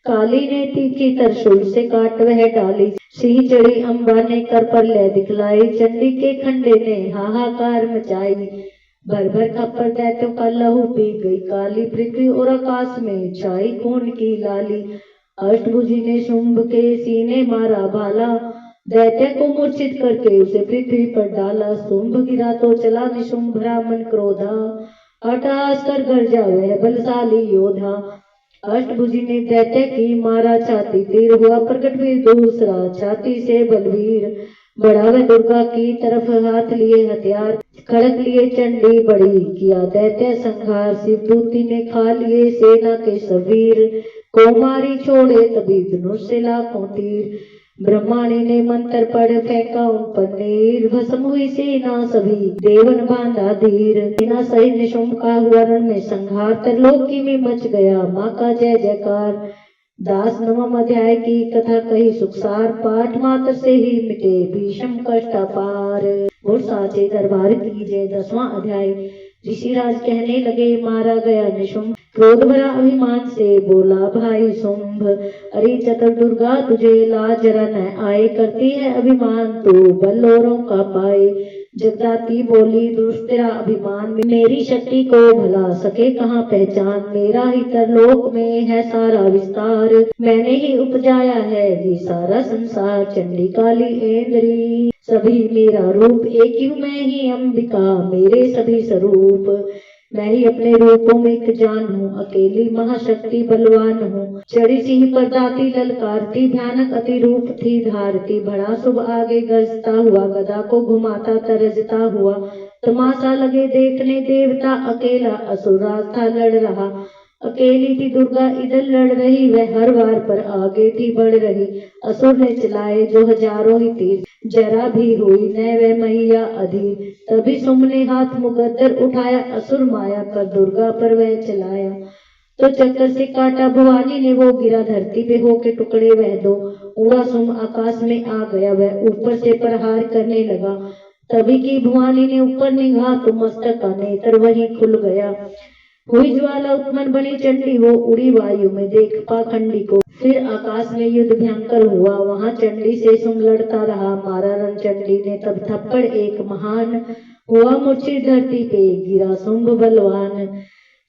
काली ने तीखी त्रिशूल से काट वह डाली। सिंह चढ़ी अम्बा ने कर पर ले दिखलाई, चंडी के खंडे ने हाहाकार मचाई। भर भर खप्पर दैत्यों का लहू पी गई काली, पृथ्वी और आकाश में छाई खून की लाली। अष्टभुजी ने शुंभ के सीने मारा भाला, दैत्य को मूर्छित करके उसे पृथ्वी पर डाला। शुंभ गिरा तो चला निशुंभ मन क्रोधा, अट्टहास कर गरजा वह बलशाली योद्धा। अष्टभुजी ने दैत्य की मारा छाती तीर, हुआ प्रकट फिर दूसरा छाती से बलवीर। बढ़ा वह दुर्गा की तरफ हाथ लिए हथियार, खड़क लिए चंडी बड़ी किया दैत्य संहार। शिवदूती ने खा लिए सेना के सबीर, कौमारी छोड़े तभी धनुष से लाखों तीर। ब्रह्माणी ने मंत्र पढ़ फेंका उन पर नीर, भस्म हुई सेना सभी देवन बांधा धीर। सेना सहित निशुंभ का हुआ रण में संहार, त्रिलोकी में मच गया माँ का जय जयकार। दास नवम अध्याय की कथा कही सुखसार, पाठ मात्र से ही मिटे भीषम कष्ट अपार। और साचे दरबार की जय। 10वां अध्याय। ऋषिराज कहने लगे मारा गया निशुंभ, क्रोध भरा अभिमान से बोला भाई शुंभ। अरे चतुर दुर्गा तुझे लाज जरा न आए, करती है अभिमान तू बल औरों का पाए। जगदाती बोली दुष्ट तेरा अभिमान, मेरी शक्ति को भला सके कहाँ पहचान। मेरा ही तरलोक में है सारा विस्तार, मैंने ही उपजाया है ये सारा संसार। चंडी काली ऐन्द्री सभी मेरा रूप, एक ही हूँ मैं ही अंबिका मेरे सभी स्वरूप। मैं ही अपने रूपों में एक जान हूँ, अकेली महाशक्ति बलवान हूँ। चढ़ी सिंह पर दाती ललकारती, भयानक अति रूप थी धारती। बड़ा शुभ आगे गरजता हुआ, गदा को घुमाता तरजता हुआ। तमाशा लगे देखने देवता, अकेला असुर था लड़ रहा। अकेली थी दुर्गा इधर लड़ रही, वह हर वार पर आगे थी बढ़ रही। असुर ने चलाए जो हजारों ही तीर, जरा भी हुई न वह मैया अधीर। तभी शुंभ ने हाथ मुकद्दर उठाया, असुर माया कर दुर्गा पर वह चलाया। तो चक्कर से काटा भवानी ने वो, गिरा धरती पे होके टुकड़े वह दो। उड़ा शुंभ आकाश में आ गया, वह ऊपर से प्रहार करने लगा। तभी की भवानी ने ऊपर निगाह तो मस्तक का नेत्र वही खुल गया। हुई ज्वाला उत्पन्न बनी चंडी, वो उड़ी वायु में देख पाखंडी को। फिर आकाश में युद्ध भयंकर हुआ, वहां चंडी से शुंभ लड़ता रहा। मारा रण चंडी ने तब थप्पड़ एक महान, हुआ मूर्छित धरती पे गिरा शुंभ बलवान।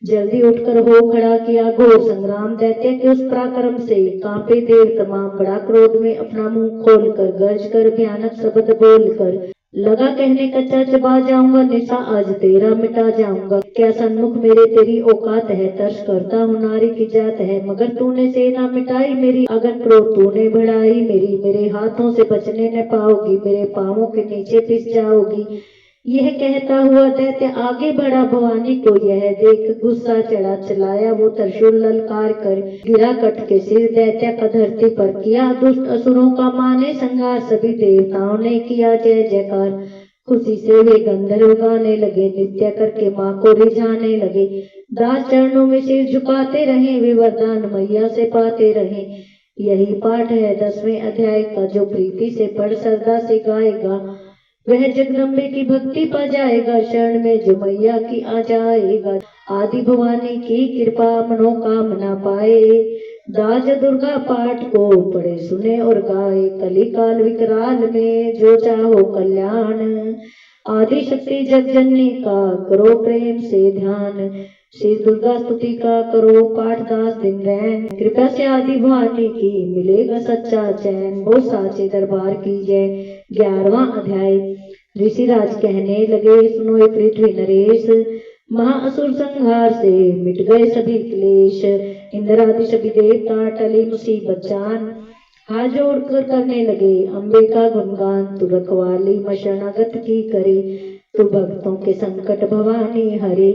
जल्दी उठकर हो खड़ा किया घोर संग्राम, दैत्य के उस पराक्रम से कांपे देव तमाम। बड़ा क्रोध में अपना मुंह खोलकर गर्ज कर भयानक शब्द बोलकर लगा कहने, कच्चा चबा जाऊंगा निशा आज तेरा मिटा जाऊंगा। क्या सन्मुख मेरे तेरी औकात है, तर्स करता हूँ नारी की जात है। मगर तूने सेना मिटाई मेरी, अगन क्रोध तूने बढ़ाई मेरी। मेरे हाथों से बचने न पाओगी, मेरे पांवों के नीचे पिस जाओगी। यह कहता हुआ दैत्य आगे बढ़ा, भवानी को यह देख गुस्सा चढ़ा। चलाया वो त्रिशूल ललकार कर, गिरा कट के सिर दैत्य का धरती पर। किया दुष्ट असुरों का माने संहार, सभी देवताओं ने किया जय जयकार। खुशी से वे गंधर्व गाने लगे, नृत्य करके माँ को रिझाने लगे। दास चरणों में सिर झुकाते रहे, वे वरदान मैया से पाते रहे। यही पाठ है 10वें अध्याय का, जो प्रीति से पढ़ श्रद्धा से गाएगा वह जगदम्बे की भक्ति पा जाएगा। शरण में जो मैया की आ जाएगा, आदि भवानी की कृपा मनोकामना पाए। दास दुर्गा पाठ को पढ़े सुने और गाए, कली काल विकराल में जो चाहो कल्याण। आदि शक्ति जगजननी का करो प्रेम से ध्यान, श्री दुर्गा स्तुति का करो पाठ 10 दिन रैन। कृपया से आदि भवानी की मिलेगा सच्चा चैन। वो साचे दरबार की जय। 11वां अध्याय। ऋषिराज कहने लगे, सुनो ये पृथ्वी नरेश, महाअसुर संहार से मिट गए सभी क्लेश। इंद्र आदि सभी देवता टली मुसीबत जान, हाथ जोड़कर करने लगे अम्बे का गुणगान। तू रखवाली मशरणागत की करे, तू भक्तों के संकट भवानी हरे।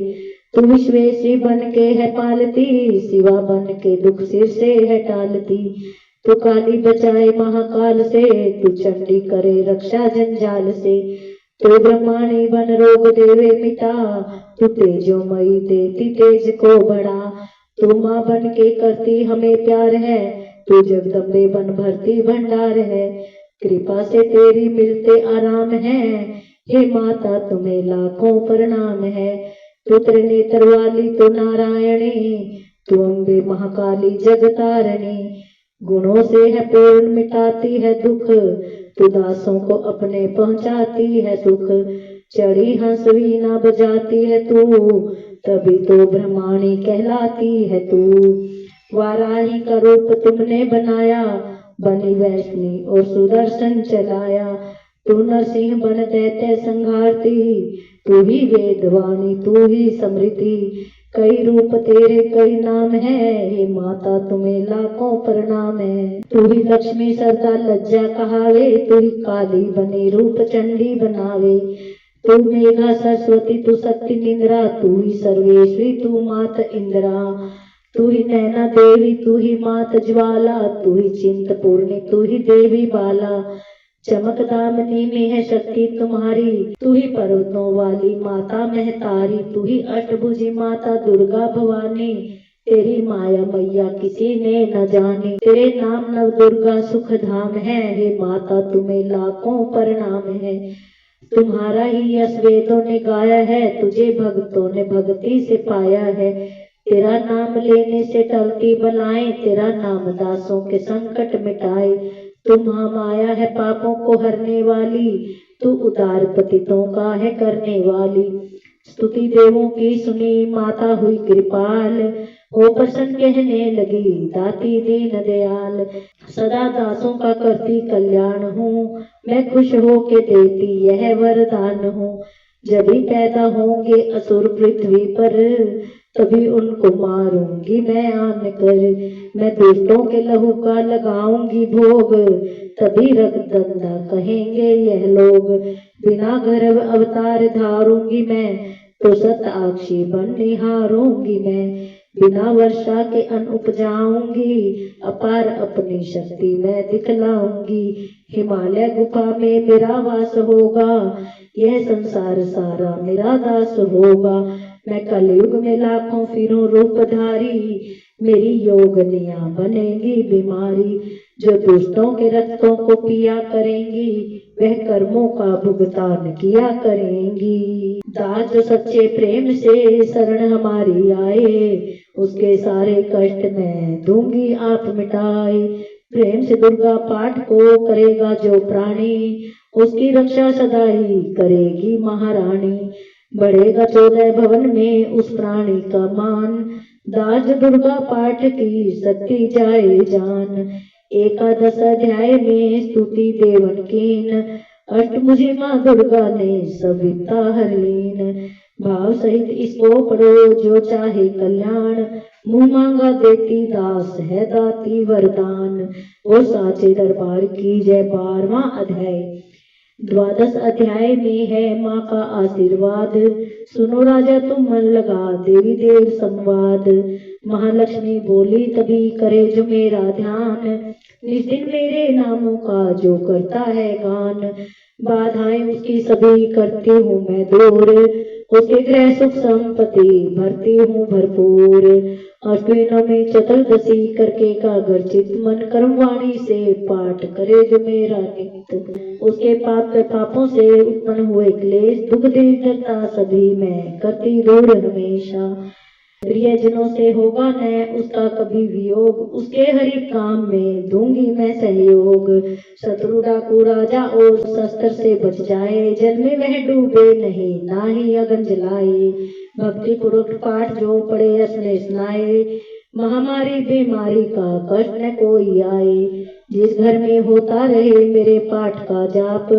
तू विश्वेश्वरी बन के है पालती, शिवा बन के दुख सिर से है टालती। तू काली बचाए महाकाल से, तू चंडी करे रक्षा जंजाल से। तू ब्रह्माणी बन रोग देवे मिटा, तू तेजोमयी देती तेज को बढ़ा। तू माँ बन के करती हमें प्यार है, तू जगदम्बे बन भरती भंडार है। कृपा से तेरी मिलते आराम है, हे माता तुम्हें लाखों प्रणाम है। तू त्रिनेत्र वाली तू नारायणी, तू अम्बे महाकाली जगतारणी। गुणों से है पूर्ण मिटाती है दुख, तू दासों को अपने पहुंचाती है सुख। चढ़ी हंस वीणा बजाती है तू, तभी तो ब्रह्माणी कहलाती है तू। वाराही का रूप तुमने बनाया, बनी वैष्णी और सुदर्शन चलाया। तू नरसिंह बन दैत्य संहारती, तू ही वेदवाणी तू ही समृद्धि। कई रूप तेरे कई नाम है, हे माता तुम्हें लाखों प्रणाम है। तू ही लक्ष्मी सरदा लज्जा कहावे, तू ही काली बने रूप चंडी बनावे। तू मेघा सरस्वती तू शक्ति निंद्रा, तू ही सर्वेश्वरी तू मात इंद्रा। तू ही नैना देवी तू ही मात ज्वाला, तू ही चिंतपूर्णी तू ही देवी बाला। चमक दामिनी में है शक्ति तुम्हारी, तू ही पर्वतों वाली माता महतारी। तू ही अष्टभुजी माता दुर्गा भवानी, तेरी माया मैया किसी ने न जानी। तेरे नाम नव दुर्गा सुख धाम है, हे माता तुम्हें लाखों प्रणाम है। तुम्हारा ही यश वेदों ने गाया है, तुझे भक्तों ने भक्ति से पाया है। तेरा नाम लेने से टलती बलाएं, तेरा नाम दासों के संकट मिटाए। तू महामाया है पापों को हरने वाली, तू उदार पतितों का है करने वाली। स्तुति देवों की सुनी माता हुई कृपाल, हो प्रसन्न कहने लगी दाती दीन दयाल। सदा दासों का करती कल्याण हूँ, मैं खुश हो के देती यह वरदान हूँ। जब भी पैदा होंगे असुर पृथ्वी पर, तभी उनको मारूंगी मैं आन कर। मैं दुष्टों के लहू का लगाऊंगी भोग, तभी रक्तदंडा कहेंगे यह लोग। बिना गर्भ अवतार धारूंगी मैं, तो सतआक्षी बन निहारूंगी मैं। बिना वर्षा के अन्न उपजाऊंगी, अपार अपनी शक्ति मैं दिखलाऊंगी। हिमालय गुफा में मेरा वास होगा, यह संसार सारा मेरा दास होगा। मैं कलयुग में लाखों फिरूं रूपधारी, मेरी योगनिया बनेगी बीमारी। जो दुष्टों के रक्तों को पिया करेंगी, वह कर्मों का भुगतान किया करेंगी। दास जो सच्चे प्रेम से शरण हमारी आए, उसके सारे कष्ट मैं दूंगी आप मिटाए। प्रेम से दुर्गा पाठ को करेगा जो प्राणी, उसकी रक्षा सदा ही करेगी महारानी। बढ़ेगा 14 भवन में उस प्राणी का मान, दास दुर्गा पाठ की शक्ति जाए जान। एकादश अध्याय में स्तुति देवन कीन, अष्टभुजी माँ दुर्गा ने सविता हर लीन। भाव सहित इसको पढ़ो जो चाहे कल्याण, मुँह मांगा देती दास है दाती वरदान। वो साचे दरबार की जय। 12वां अध्याय। द्वादश अध्याय में है माँ का आशीर्वाद, सुनो राजा तुम मन लगा देवी देव संवाद। महालक्ष्मी बोली तभी करे जो मेरा ध्यान, निश्चिन मेरे नामों का जो करता है गान। बाधाएं उसकी सभी करती हूँ मैं दूर, उसके गृह सुख संपत्ति भरती हूँ भरपूर। अष्टविनों में चतुर्दशी करके कागर चित, मन कर्म वाणी से पाठ करे जो मेरा नित्य। उसके पापों से उत्पन्न हुए क्लेश, दुख दीर्घता सभी मैं करती दूर हमेशा। प्रियजनों से होगा न उसका कभी वियोग, उसके हरि काम में दूंगी मैं सहयोग। शत्रु डाकू राजा और शस्त्र से बच जाए, जल में वह डूबे नहीं ना ही अगन जलाए। भक्ति पूर्वक पाठ जो पढ़े असने सुनाए, महामारी बीमारी का कष्ट न कोई आए। जिस घर में होता रहे मेरे पाठ का जाप,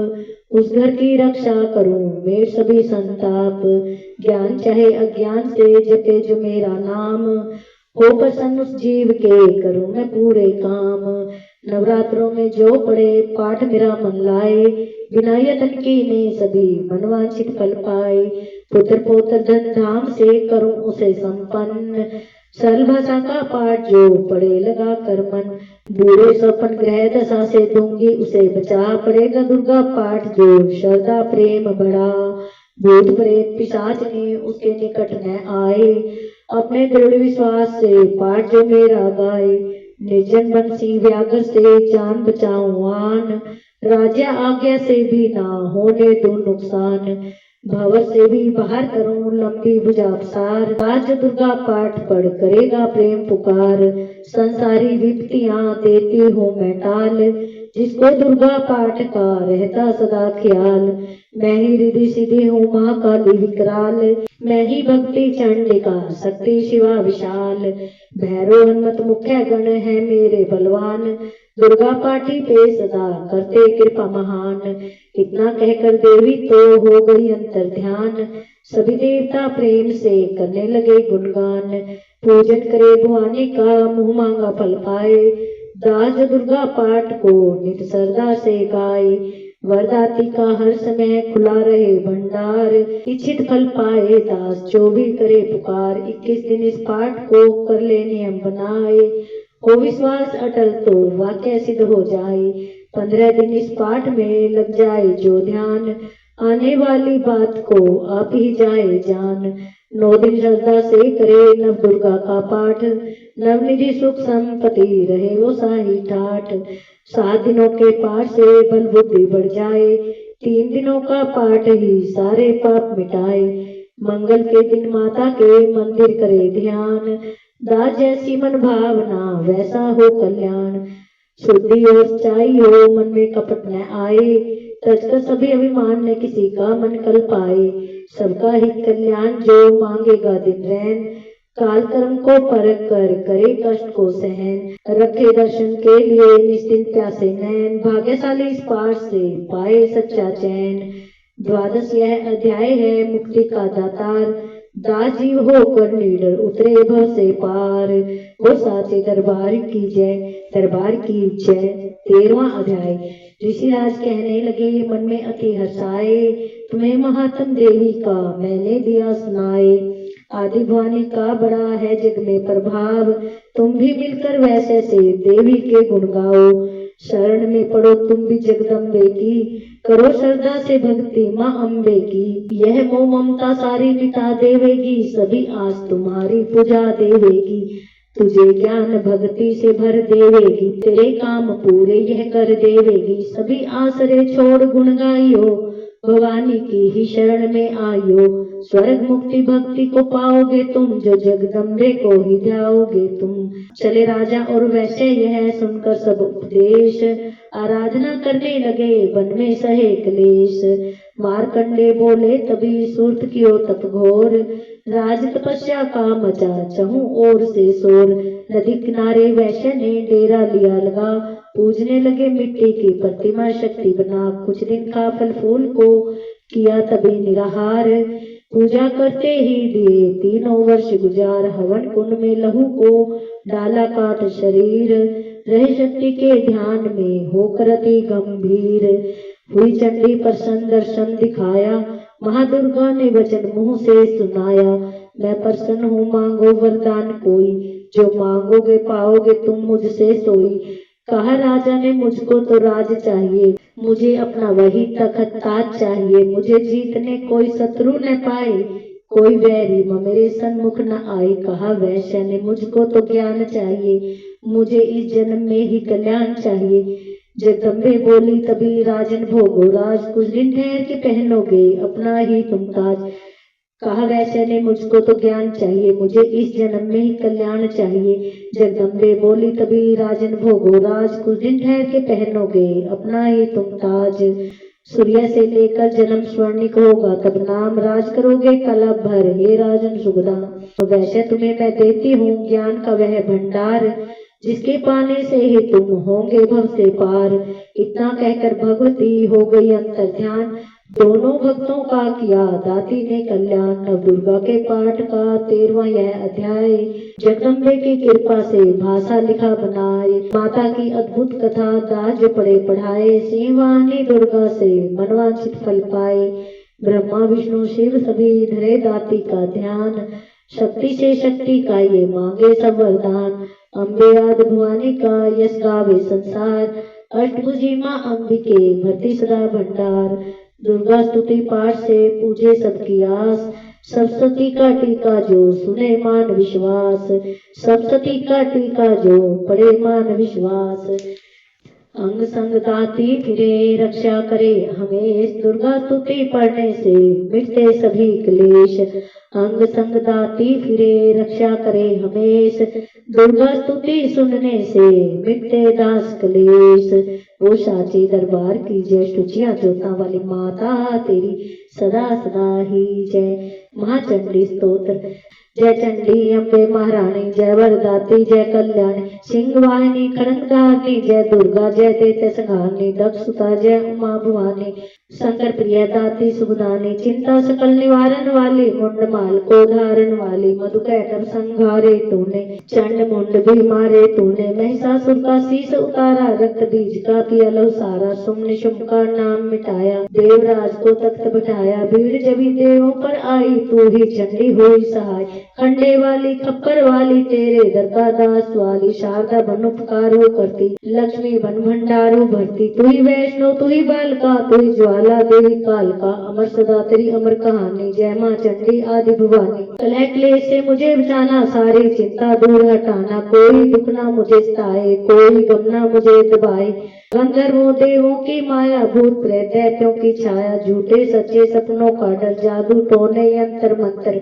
उस घर की रक्षा करूं मैं सभी संताप। ज्ञान चाहे अज्ञान से जपे जो मेरा नाम, हो प्रसन्न उस जीव के करूं मैं पूरे काम। नवरात्रों में जो पढ़े पाठ मेरा मन लाए, बिना यत्न के ने सभी मनवांछित फल पाए। पुत्र पौत्र धन धाम से करूं उसे संपन्न, सरल भाषा का पाठ जो पढ़े लगा कर मन। बूढ़े स्वपन ग्रह दशा से दूंगी उसे बचा, पढ़ेगा दुर्गा पाठ जो श्रद्धा प्रेम बढ़ा। भूत प्रेत पिशाच ने उसके निकट न आए, अपने दृढ़ विश्वास से पाठ जो मेरा गाए। निर्जन बंसी व्याघ्र से जान बचाऊं आन, राज्य आज्ञा से भी ना होने दूं नुकसान। भंवर से भी बाहर करूं लंबी भुजा पसार, आज दुर्गा पाठ पढ़ करेगा प्रेम पुकार। संसारी विपत्तियां देती हूँ मैं टाल, जिसको दुर्गा पाठ का रहता सदा ख्याल। मैं ही रिद्धि सिद्धि हूँ महाकाली विकराल, मैं ही भक्ति चंडिका शक्ति शिवा विशाल। भैरव हनुमत मुख्य गण है मेरे बलवान, दुर्गा पाठी पे सदा करते कृपा महान। इतना कहकर देवी तो हो गई अंतर ध्यान, सभी देवता प्रेम से करने लगे गुणगान। पूजन करे भवानी का मुँह मांगा फल पाए, दास दुर्गा पाठ को नित श्रद्धा से गाए। वरदाती का हर समय खुला रहे भंडार, इच्छित फल पाए दास जो भी करे पुकार। 21 दिन इस पाठ को कर ले नियम बनाए, हो विश्वास अटल तो वाक्य सिद्ध हो जाए। 15 दिन इस पाठ में लग जाए जो ध्यान, आने वाली बात को आप ही जाए जान। 9 दिन श्रद्धा से करे नव दुर्गा का पाठ, नवनिधि सुख संपत्ति रहे वो साही ठाठ। 7 दिनों के पाठ से बल बुद्धि बढ़ जाए, 3 दिनों का पाठ ही सारे पाप मिटाए। मंगल के दिन माता के मंदिर करे ध्यान, दास जैसी मन भावना वैसा हो कल्याण। शुद्धि और सच्चाई हो मन में कपट न आए, तजकर सभी अभिमान न किसी का मन कल पाए। सबका हित कल्याण जो मांगेगा दिन रैन, काल कर्म को परख कर करे कष्ट को सहन। रखे दर्शन के लिए निश्चिंत प्यासे नैन, भाग्यशाली इस पाठ से पाए सच्चा चैन। 12 यह अध्याय है मुक्ति का दातार, दास जीव होकर निडर उतरे भव से पार। वो साचे दरबार की जय, दरबार की जय। 13वां अध्याय। ऋषिराज कहने लगे मन में अति हर्षाए, तुम्हें महात्म देवी का मैंने दिया सुनाए। आदि भवानी का बड़ा है जग में प्रभाव, तुम भी मिलकर वैसे से देवी के गुण गाओ। शरण में पड़ो तुम भी जगदम्बे की, करो श्रद्धा से भक्ति माँ अम्बे की। यह मोह ममता सारी मिटा देवेगी, सभी आस तुम्हारी पूजा देवेगी। तुझे ज्ञान भक्ति से भर देवेगी, तेरे काम पूरे यह कर देवेगी। सभी आसरे छोड़ गुण गाइयो, भवानी की ही शरण में आइयो। स्वर्ग मुक्ति भक्ति को पाओगे तुम, जो जगदम्बे को ही ध्याओगे तुम। चले राजा और वैसे यह सुनकर सब उपदेश, आराधना करने लगे वन में सहे क्लेश। मारकंडे बोले तभी सूर्त कियो तप घोर, राज तपस्या का मचा चहु ओर से शोर। नदी किनारे वैश्य ने डेरा लिया लगा, पूजने लगे मिट्टी की प्रतिमा शक्ति बना। कुछ दिन का फल फूल को किया तभी निराहार, पूजा करते ही दिए 3 वर्ष गुजार। हवन कुंड में लहू को डाला काट शरीर, रहे शक्ति के ध्यान में होकर अति गंभीर। हुई चंडी प्रसन्न दर्शन दिखाया, महादुर्गा ने वचन मुंह से सुनाया। मैं प्रसन्न हूँ मांगो वरदान कोई, जो मांगोगे पाओगे तुम मुझसे सोई। कहा राजा ने मुझको तो राज चाहिए, मुझे अपना वही तख्त ताज चाहिए। मुझे जीतने कोई शत्रु न पाए, कोई वैरी मेरे सन्मुख न आए। कहा वैश्य ने मुझको तो ज्ञान चाहिए, मुझे इस जन्म में ही कल्याण चाहिए। जगदम्बे बोली तभी राजन भोगो राज, कुछ दिन ठहर के पहनोगे अपना ही तुम ताज। कहा वैश्य ने मुझको तो ज्ञान चाहिए, मुझे इस जन्म में ही कल्याण चाहिए। जगदम्बे बोली तभी राजन भोगो राज, कुछ दिन ठहर के पहनोगे अपना ही तुम ताज। सूर्य से लेकर जन्म स्वर्णिक होगा तब नाम, राज करोगे कला भर हे राजन सुखदाम। वैसे तुम्हें मैं देती हूँ ज्ञान का वह भंडार, जिसके पाने से ही तुम होंगे भव से पार। इतना कहकर भगवती हो गई अंतर ध्यान, दोनों भक्तों का किया दाती ने कल्याण। नव दुर्गा के पाठ का 13वां यह अध्याय। जगदम्बे की कृपा से भाषा लिखा बनाए, माता की अद्भुत कथा दास जो पढ़े पढ़ाए। सिंहवाणी दुर्गा से मनवांछित फल पाए, ब्रह्मा विष्णु शिव सभी धरे दाती का ध्यान। शक्ति से शक्ति का ये मांगे सब वरदान, अम्बे आदि भवानी का यश गावे संसार। अष्टभुजी माँ अंबिके भरती सदा भंडार, दुर्गा स्तुति पाठ से पूजे सबकी आस। सप्तशती का टीका जो सुने मान विश्वास, सप्तशती का टीका जो पढ़े मान विश्वास। अंग संग दाती फिरे रक्षा करे हमेश, दुर्गा स्तुति पढ़ने से मिटते सभी क्लेश। अंग संग दाती फिरे रक्षा करे हमेश, दुर्गा स्तुति सुनने से मिटते दास क्लेश। वो साचे दरबार की जय, शुचियां जोता वाली माता तेरी सदा सदा ही जय। महाचंडी स्तोत्र। जय चंडी अम्बे महारानी, जय वरदाती जय कल्याणी। सिंह वाहिनी खड़ंगानी, जय दुर्गा जय दैत्य संहारनी। दक्षसुता जय उमा भवानी, शंकर प्रिय दाती सुखदानी। चिंता सकल निवारण वाली, मुंड माल को धारण वाली। मधु कहकर संहारे तूने, चंड मुंड भी मारे तूने। महिषासुर का शीश उतारा, रक्त बीज का पिया लहू सारा। शुंभ निशुंभ का नाम मिटाया, देवराज को तख्त बिठाया। भीड़ जभी देवों पर आई, तू ही चंडी हुई सहाय। खंडे वाली खप्पर वाली, तेरे दर का दास वाली। शारदा बन उपकारो करती, लक्ष्मी बन भंडारो भरती। तू ही वैष्णो तू ही बालका, तू ही ज्वाला देवी काल का। अमर सदा तेरी अमर कहानी, जय माँ चंडी आदि भवानी। कलह क्लेश से मुझे बचाना, सारी चिंता दूर हटाना। कोई दुख ना मुझे सताए, कोई गम ना मुझे दबाए। गंधर्वों देवों की माया, भूत प्रेत दैत्यों की छाया। झूठे सच्चे सपनों का डर, जादू टोने यंत्र मंत्र।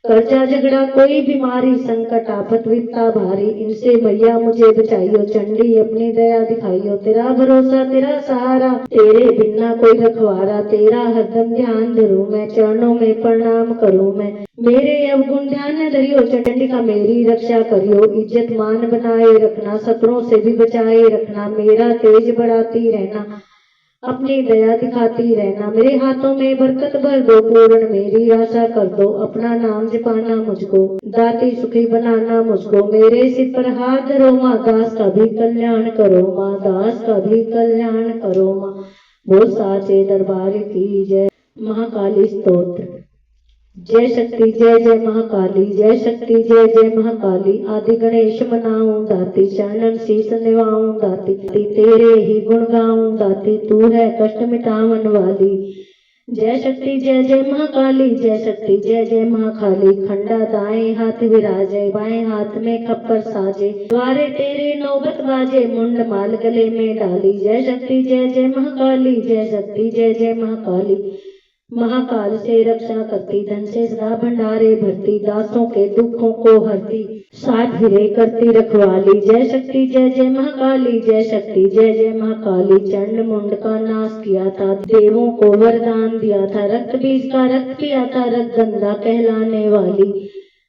कर्जा झगड़ा कोई बीमारी, संकट आफत विपदा भारी। इनसे मैया मुझे बचाइयो, चंडी अपनी दया दिखाइयो। तेरा भरोसा तेरा सहारा, तेरे बिना कोई रखवारा। तेरा हरदम ध्यान धरूं मैं, चरणों में प्रणाम करूं मैं। मेरे अवगुण ध्यान न धरियो, चंडिका मेरी रक्षा करियो। इज्जत मान बनाए रखना, शत्रुओं से भी बचाए रखना। मेरा तेज बढ़ाती रहना, अपनी दया दिखाती रहना। मेरे हाथों में बरकत भर दो, पूर्ण मेरी आशा कर दो। अपना नाम जपाना मुझको, दाती सुखी बनाना मुझको। मेरे सिर पर हाथ धरो माँ, दास का भी कल्याण करो माँ, दास का भी कल्याण करो माँ। वो साचे दरबार की जय। महाकाली स्तोत्र। जय शक्ति जय जय महाकाली, जय शक्ति जय जय महाकाली। आदि गणेश मनाऊं दाती, चरणन शीस निवाऊं दाती। तेरे ही गुण गाऊं दाती, तू है कष्ट मिटावन वाली। जय शक्ति जय जय महाकाली, जय शक्ति जय जय महाकाली। खंडा दाएं हाथ विराजे, बाएं हाथ में खप्पर साजे। द्वारे तेरे नौबत बाजे, मुंड माल गले में डाली। जय शक्ति जय जय महाकाली, जय शक्ति जय जय महाकाली। महाकाल से रक्षा करती, धन से सदा भंडारे भरती। दासों के दुखों को हरती, साथ हिरे करती रखवाली। जय शक्ति जय जय महाकाली, जय शक्ति जय जय महाकाली। चंड मुंड का नाश किया था, देवों को वरदान दिया था। रक्त बीज का रक्त पिया था, रक्त गंगा कहलाने वाली।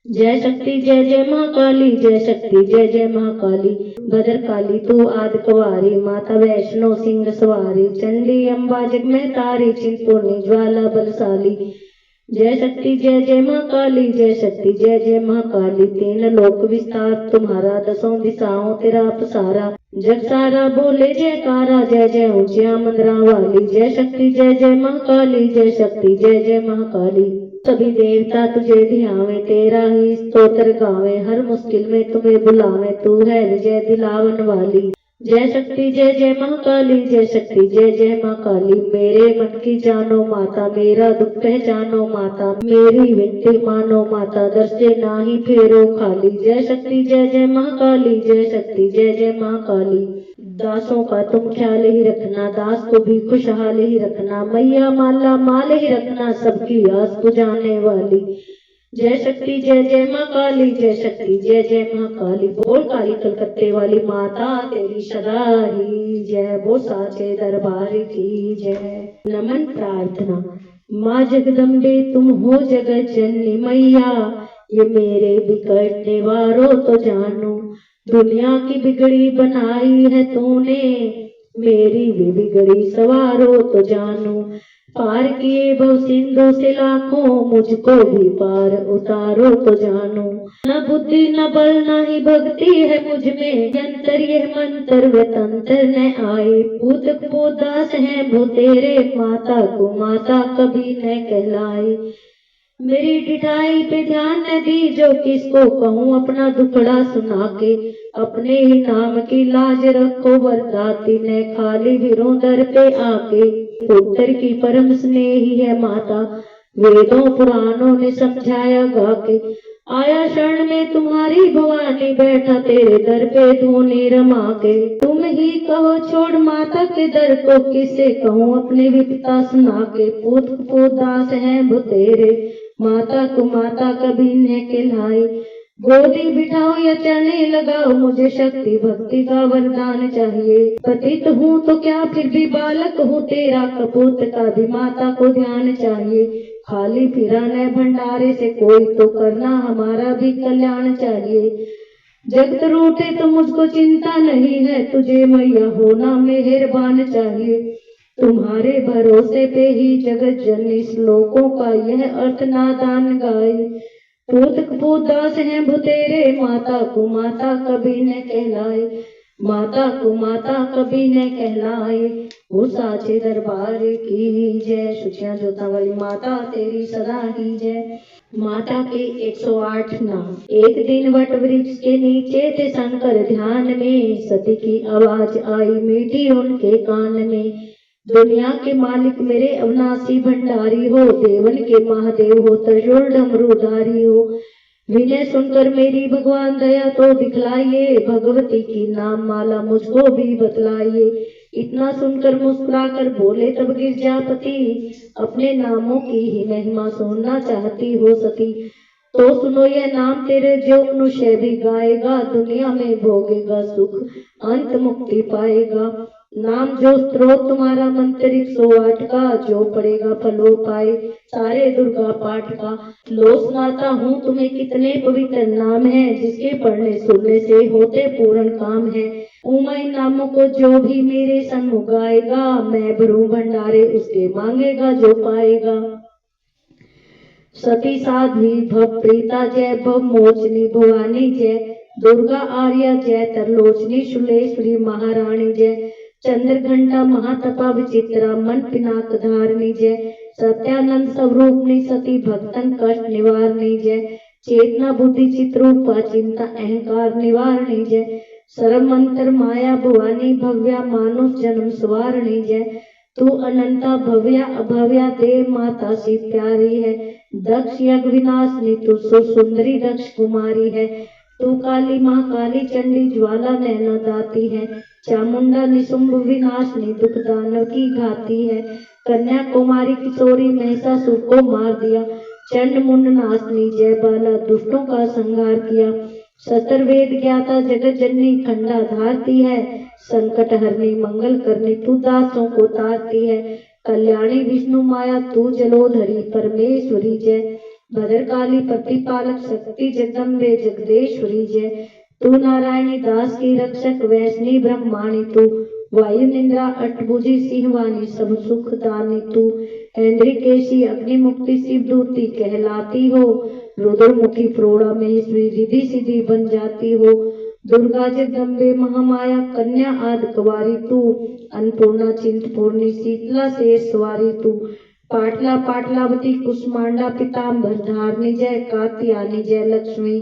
जय शक्ति जय जय महाकाली, जय शक्ति जय जय महाकाली। भद्रकाली तू आदि कुंवारी, माता वैष्णो सिंह सवारी। चंडी अम्बा जग में तारी, चिंतपूर्णी ज्वाला बलशाली। जय शक्ति जय जय महाकाली, जय शक्ति जय जय महाकाली। तीन लोक विस्तार तुम्हारा, दसों दिशाओं तेरा पसारा। जग सारा बोले जयकारा, जय जय ऊंचिया मंदिरा वाली। जय शक्ति जय जय महाकाली, जय शक्ति जय जय महाकाली। सभी देवता तुझे ध्यावे, तेरा ही स्तोत्र गावे। हर मुश्किल में तुम्हें बुलावे, तू है विजय दिलावन वाली। जय शक्ति जय जय महाकाली, जय शक्ति जय जय महाकाली। मेरे मन की जानो माता, मेरा दुख पहचानो माता। मेरी विनती मानो माता, दर से ना ही फेरो खाली। जय शक्ति जय जय महाकाली, जय शक्ति जय जय महाकाली। दासों का तुम ख्याल ही रखना, दास को भी खुशहाल ही रखना। मैया माला माल ही रखना, सबकी आस बुझाने वाली। जय शक्ति जय जय महाकाली, जय शक्ति जय जय महाकाली। बोल काली कलकत्ते वाली माता तेरी सदा ही जय। बोल साचे दरबार की जय। नमन प्रार्थना। माँ जगदम्बे तुम हो जगत जननी मैया, ये मेरे बिकट निवारो तो जानो। दुनिया की बिगड़ी बनाई है तूने, मेरी भी बिगड़ी सवारो तो जानू, पार किए भव सिंधु से लाखों, मुझको भी पार उतारो तो जानू। न बुद्धि न बल न ही भक्ति है मुझ में, यंत्र ये मंत्र व तंत्र न आए। पूत कुपोत दास है भो तेरे, माता को माता कभी न कहलाए। मेरी डिठाई पे ध्यान न दी, जो किसको कहूँ अपना दुखड़ा सुना के। अपने ही नाम की लाज रखो बरदाती ने, खाली फिरूं दर पे आके। पुत्र की परम स्नेही है माता, वेदों पुराणों ने समझाया गा के। आया शरण में तुम्हारी भवानी, बैठा तेरे दर पे धूनी रमा के। तुम ही कहो छोड़ माता के दर को, किसे कहूँ अपनी विपता सुना के। पूत कुपोत दास हैं भो तेरे, माता को माता कभी न कहलाई। गोदी बिठाओ या चरणे लगाओ, मुझे शक्ति भक्ति का वरदान चाहिए। पतित हूँ तो क्या फिर भी बालक हूँ तेरा, कपूत का भी माता को ध्यान चाहिए। खाली फिरा न भंडारे से कोई, तो करना हमारा भी कल्याण चाहिए। जगत रूठे तो मुझको चिंता नहीं है, तुझे मैया होना मेहरबान चाहिए। तुम्हारे भरोसे पे ही जगत जननी, श्लोकों का यह अर्थ नादान गाए। पूत कुपोत दास हैं भो तेरे, माता को माता कभी न कहलाए। माता को माता कभी न कहलाए। वो साचे दरबार की जय, सुचिया जोता वाली माता तेरी सदा ही जय। माता के 108 नाम। एक दिन वट वृक्ष के नीचे थे शंकर ध्यान में, सती की आवाज आई मीठी उनके कान में। दुनिया के मालिक मेरे अविनाशी भंडारी हो, देवन के महादेव हो, त्रिशूल डमरूधारी हो। विनय सुनकर मेरी भगवान दया तो दिखलाइए, भगवती की नाम माला मुझको भी बतलाइए। इतना सुनकर मुस्कुराकर बोले तब गिरजापति, अपने नामों की ही महिमा सुनना चाहती हो सती। तो सुनो यह नाम तेरे, जो मनुष्य भी गाएगा, दुनिया में भोगेगा सुख, अंत मुक्ति पाएगा। नाम जो स्त्रोत तुम्हारा मंत्र 108 का, जो पड़ेगा फलो पाए सारे दुर्गा पाठ का। लो सुनाता हूँ तुम्हें कितने पवित्र नाम है, जिसके पढ़ने सुनने से होते पूर्ण काम है। उमा इन नामों को जो भी मेरे सन्मुख गाएगा, मैं भरूं भंडारे उसके मांगेगा जो पाएगा। सती साध्वी भव प्रीता जय, भव मोचनी भवानी जय। दुर्गा आर्या जय, तरलोचनी शुलेश्वरी महारानी जय। चंद्र घंटा महातपा विचित्रा, मन पिनाक धारणी जय। सत्यानंद स्वरूपनी सती, भक्तन कष्ट निवारणी जय। चेतना बुद्धि चित्रूपा, चिंता अहंकार निवारणी जय। सर्व मंत्र माया भवानी, भव्या मानुष जन्म सवारणी जय। तू अनंता भव्या अभव्या, देव माता सी प्यारी है। दक्ष यज्ञ विनाशनी, तू सुंदरी दक्ष कुमारी है। तू काली माँ काली चंडी, ज्वाला नैना दाती है। चामुंडा निशुंभ विनाशनी, दुख दानव की घाती है। कन्या कुमारी किशोरी, महिषासुर को मार दिया। चंड मुंड नाशनी जय बाला, दुष्टों का संहार किया। सतर वेद ज्ञाता जगत जननी, खंडा धारती है। संकट हरनी मंगल करनी, तू दासों को तारती है। कल्याणी विष्णु माया, तू जलोधरी परमेश्वरी जय। भद्रकाली प्रतिपालक शक्ति जगदम्बे जगदेश्वरी जय। तू नारायणी दास की रक्षक, वैष्णी ब्रह्माणी तू। वायु निंद्रा अष्टभुजी सिंहवानी, सब सुख दानी तू। ऐन्द्रिकेशी अग्नि मुक्ति शिव दूती कहलाती हो। रुद्रमुखी प्रोड़ा महेश्वरी, रिधि सिद्धि बन जाती हो। दुर्गा जगदम्बे महामाया, कन्या आदि कुंवारी तू। अन्नपूर्णा चिंतपूर्णी, शीतला शेष सवारी तू। पाटला पाटलावती कुष्मांडा, पिताम्बर धारणी जय। कात्यायनी जय लक्ष्मी,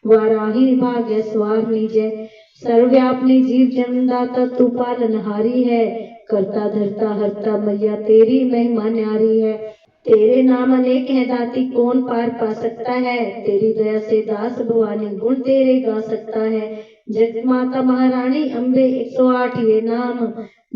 वाराही भाग्य स्वारणी जय। सर्वव्यापनी जीव जन्मदाता, तू पालनहारी है। करता धरता हरता, मैया तेरी महिमा न्यारी है। तेरे नाम अनेक है दाती, कौन पार पा सकता है। तेरी दया से दास भवानी, गुण तेरे गा सकता है। जगत माता महारानी अम्बे, 108 ये नाम।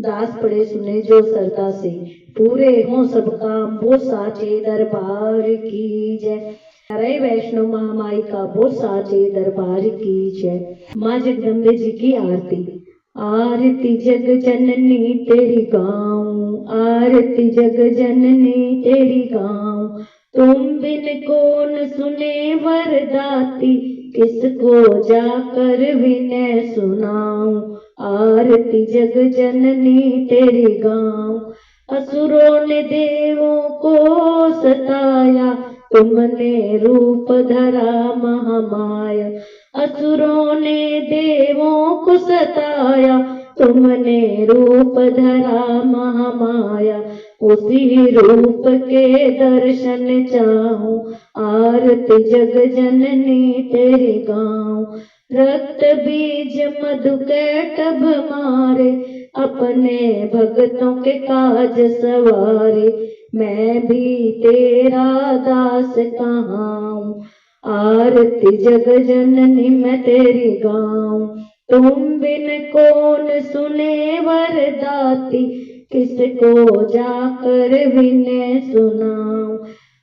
दास पढ़े सुने जो श्रद्धा से, पूरे हों सब काम। वो साचे दरबार की जय। हरे वैष्णव महामाई का वो साचे दरबार की जय। माँ जगदम्बे जी की आरती। आरती जग जननी तेरी गाऊं, आरती जग जननी तेरी गाऊं। तुम बिन कौन सुने वरदाती, किसको जाकर विनय सुनाऊं। आरती जग जननी तेरी गाऊं। असुरों ने देवों को सताया, तुमने रूप धरा महामाया। असुरों ने देवों को सताया, तुमने रूप धरा महामाया। उसी रूप के दर्शन चाहूं, आरती जग जननी तेरी गाऊं। रक्त बीज मधु कैटभ मारे, अपने भक्तों के काज सवारे। मैं भी तेरा दास कहाऊं, आरती जग जननी मैं तेरी गाऊं। तुम बिन कौन सुने वरदाती, किसको जाकर विनय सुनाऊं।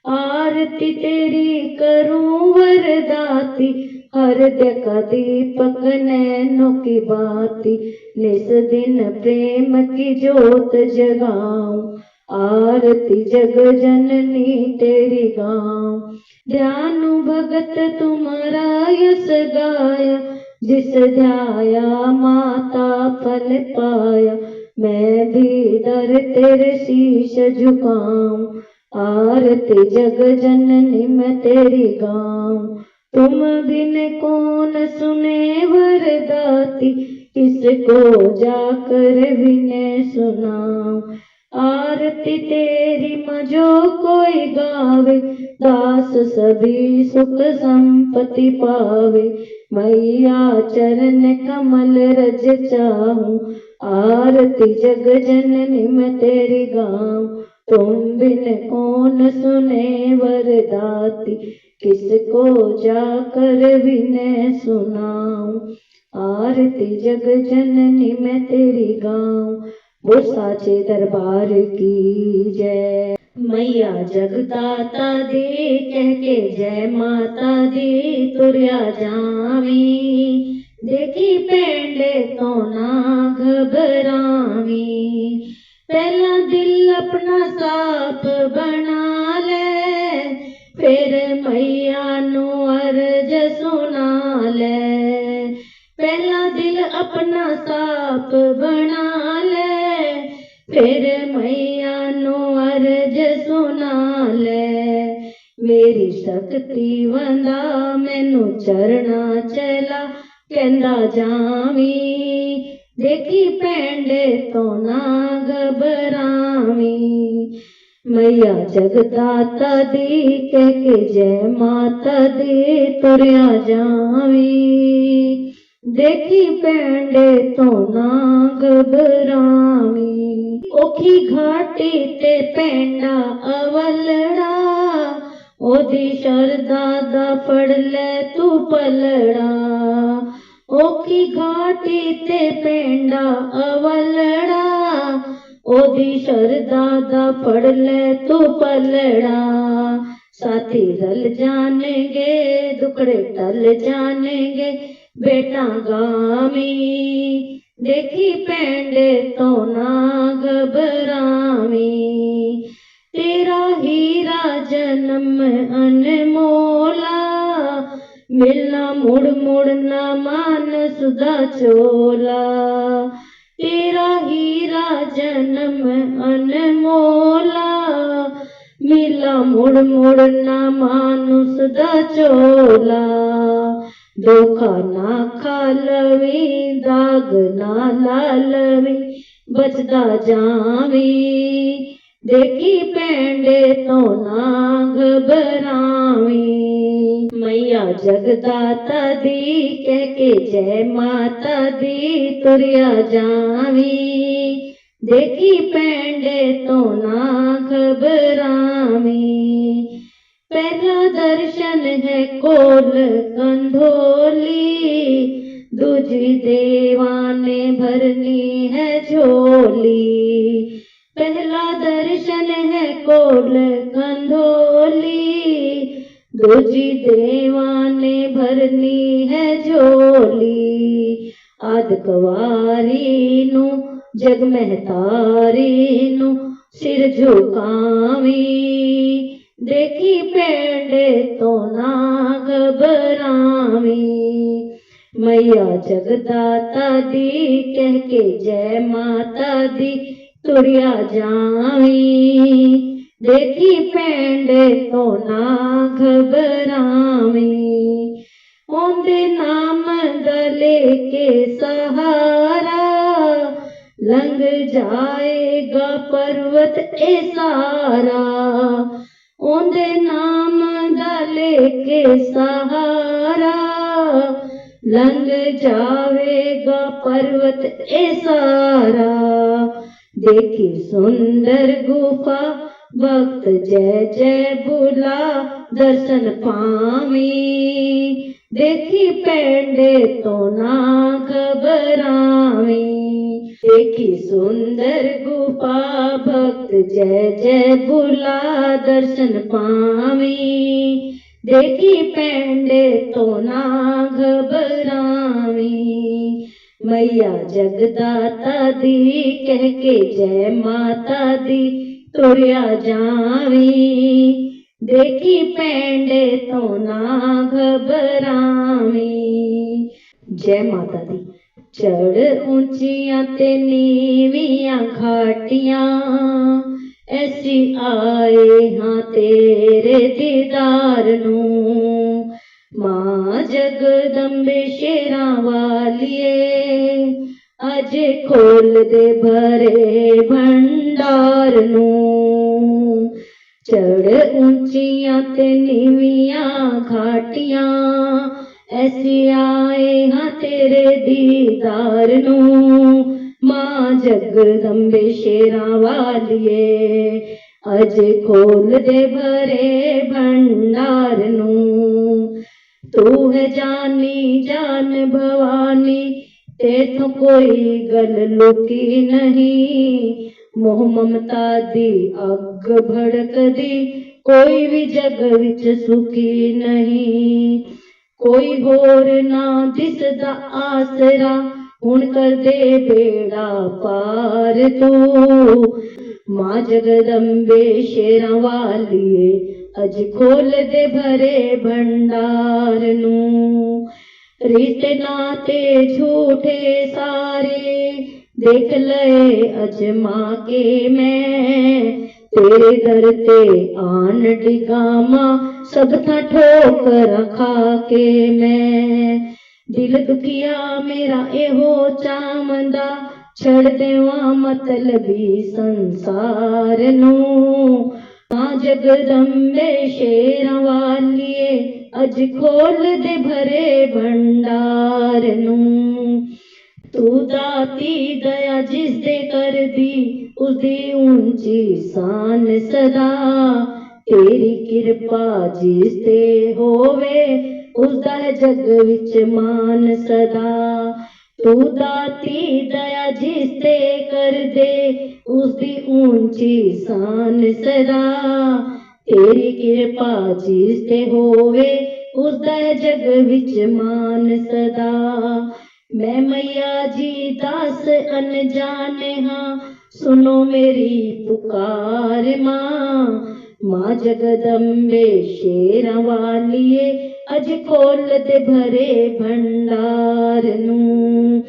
आरती तेरी करूं वरदाती, हृदय का दीपक नैनों की बाती। निस दिन प्रेम की जोत जगाऊं, आरती जग जननी तेरी गाऊं। ध्यानु भगत तुम्हारा यस गाया, जिस ध्याया माता फल पाया। मैं भी दर तेरे शीश झुकाऊं, आरती जग जननी मैं तेरी गाऊं। तुम बिन कौन सुने वरदाती, किसको जाकर विनय सुनाऊं। आरती तेरी मजो कोई गावे, दास सभी सुख संपत्ति पावे। मैया चरण कमल रज चाहूं, आरती जग जननी मैं तेरी गाऊं। तुम बिन कौन सुने वरदाती, किसको जाकर विनय सुनाऊं। आरती जग जननी मैं तेरी गाऊं। वो साचे दरबार की जय। मैया जगदाता दे कह के जय माता दी तुरया जावी। देखी पेंडे तो ना घबरावी, पहला दिल अपना साफ बना ले, फिर मैया नू अर्ज सुना ले। पहला दिल अपना साफ बना ले, फिर मैया नू अर्ज सुना ले। मेरी शक्ति वंदा मैनू चरना चला कहंदा जावी। देखी पेंडे तो ना घबरावी, मैया जगदाता दी कह के जय माता दी तुरया जावी। देखी पेंडे तो ना घबरावी। ओखी घाटी ते पेंडा अवलड़ा, ओदी शरदा दा फड़ ले तू पलड़ा। ओखी घाटी ते पेंडा अवलड़ा, ओदी शरदा दा फड़ ले तू पलड़ा। साथी रल जानेंगे दुखड़े टल जानेंगे बेटा गामी। देखी पेंडे तो ना घबरावी, तेरा हीरा जन्म अनमोला। मिलना मुड़ मुड़ ना मान सुधा चोला। तेरा हीरा जन्म अनमोला, मिला मुड़ मुड़ ना मानुस दा चोला। धोखा ना खा लवी दाग ना ला लवी बचदा जावी। देखी पेंडे तो ना घबरावी, मैया जगदाता दी कह के जय माता दी तुरया जावी। देखी पेंडे तो ना घबरावी, पहला दर्शन है कोल कंधोली। दूजी देवा ने भरनी है झोली। पहला दर्शन है कोल कंधोली, दूजी देवा ने भरनी है झोली। आद कवारी नू जग महतारी नू सिर झुकावी। देखी पेंडे तो ना घबरावी, मैया जगदाता दी कह के जय माता दी तुरिया जावी। देखी पेंडे तो ना घबरावी। ओंदे नाम गले के सहारा लंघ जाएगा पर्वत ए सारा। ओंदे नाम गले के सहारा लंघ जावेगा पर्वत ए सारा। देखी सुंदर गुफा भक्त जय जय बुला दर्शन पावी। देखी पेंडे तो ना घबरावी। देखी सुंदर गुफा भक्त जय जय बुला दर्शन पावी। देखी पेंडे तो ना घबरावी। मैया जगदाता दी कह के जय माता दी तुरिया जावी। देखी पेंडे तो ना घबरावी। जय माता दी। चढ़ ऊंचियां ते नीवियां घाटियां ऐसी आए हाँ तेरे दीदार नूं। मां जगदंबे शेरां वालिए अज खोल दे भरे भंडार नूं। चढ़ ऊंचियां ते नीवियां घाटियां ऐसी आए हाँ तेरे दीदार नूं। मां जगदंबे शेरां वालिए अज खोल दे भरे भंडार नूं। तू है जानी जान भवानी तेथों कोई गल लुकी नहीं। मोह ममता दी अग भड़क दी कोई भी जग विच सुखी नहीं। कोई होर ना दिसदा आसरा हुण कर दे बेड़ा पार तू। मां जगदंबे शेरां वालिए अज खोल दे भरे भंडार नूं। रिश्ते नाते झूठे सारे देख लए अजमा के मैं। तेरे दर ते आन डिगामा सब था ठोकर खा के मैं। दिल दुखिया मेरा एहो चामंदा छड़ देवा मतलबी संसार नूं। मां जगदंबे शेरां वालिए अज खोल दे भरे भंडार नूं। तू दाती दया जिस दे कर दी उसदी ऊंची शान सदा। तेरी कृपा जिस ते होवे उसदा है जग विच मान सदा। तू दाती दया जिस ते कर दे उसदी ऊंची शान सदा। तेरी कृपा जिस ते होवे उसदा है जग विच मान सदा। मैं मैया जी दास अनजाने हाँ सुनो मेरी पुकार मां। मां जगदंबे शेरां वालिए अज खोल दे भरे भंडार नूं।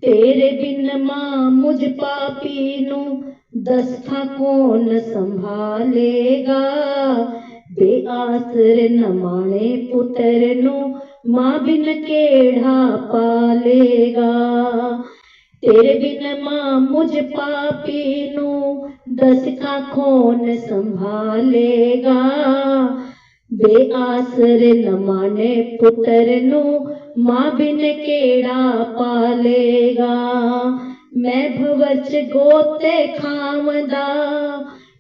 तेरे बिन मां मुझ पापी नूं दस था कौन संभालेगा। बेआसर न माने पुत्र नूं मां बिन केड़ा पालेगा। तेरे बिन मां मुझ पापी नूं दस था कौन संभालेगा। बेआसर न माने पुत्र नूं मां बिन केड़ा पालेगा। मैं भवच गोते खावंदा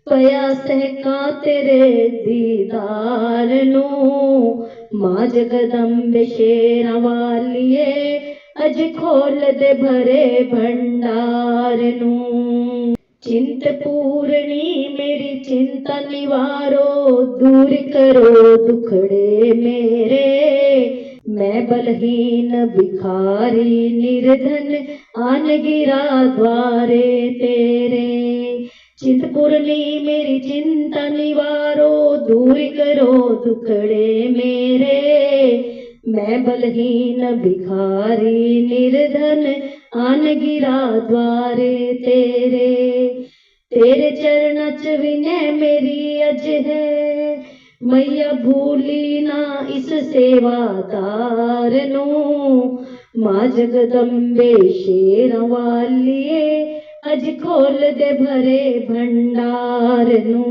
पया सहका तेरे दीदार नूं। मां जगदंबे शेरां वालिए अज खोल दे भरे भंडार नूं। चिंत पूरणी मेरी चिंता निवारो दूर करो दुखड़े मेरे। मैं बलहीन भिखारी निर्धन आन गिरा द्वारे तेरे। चिंत पूरणी मेरी चिंता निवारो दूर करो दुखड़े मेरे। मैं बलहीन भिखारी निर्धन आन गिरा द्वारे तेरे। तेरे चरण च विनय मेरी अज है, मैया भूली ना इस सेवादार नू। मां जगदम्बे शेरां वालिए अज खोल दे भरे भंडार नू।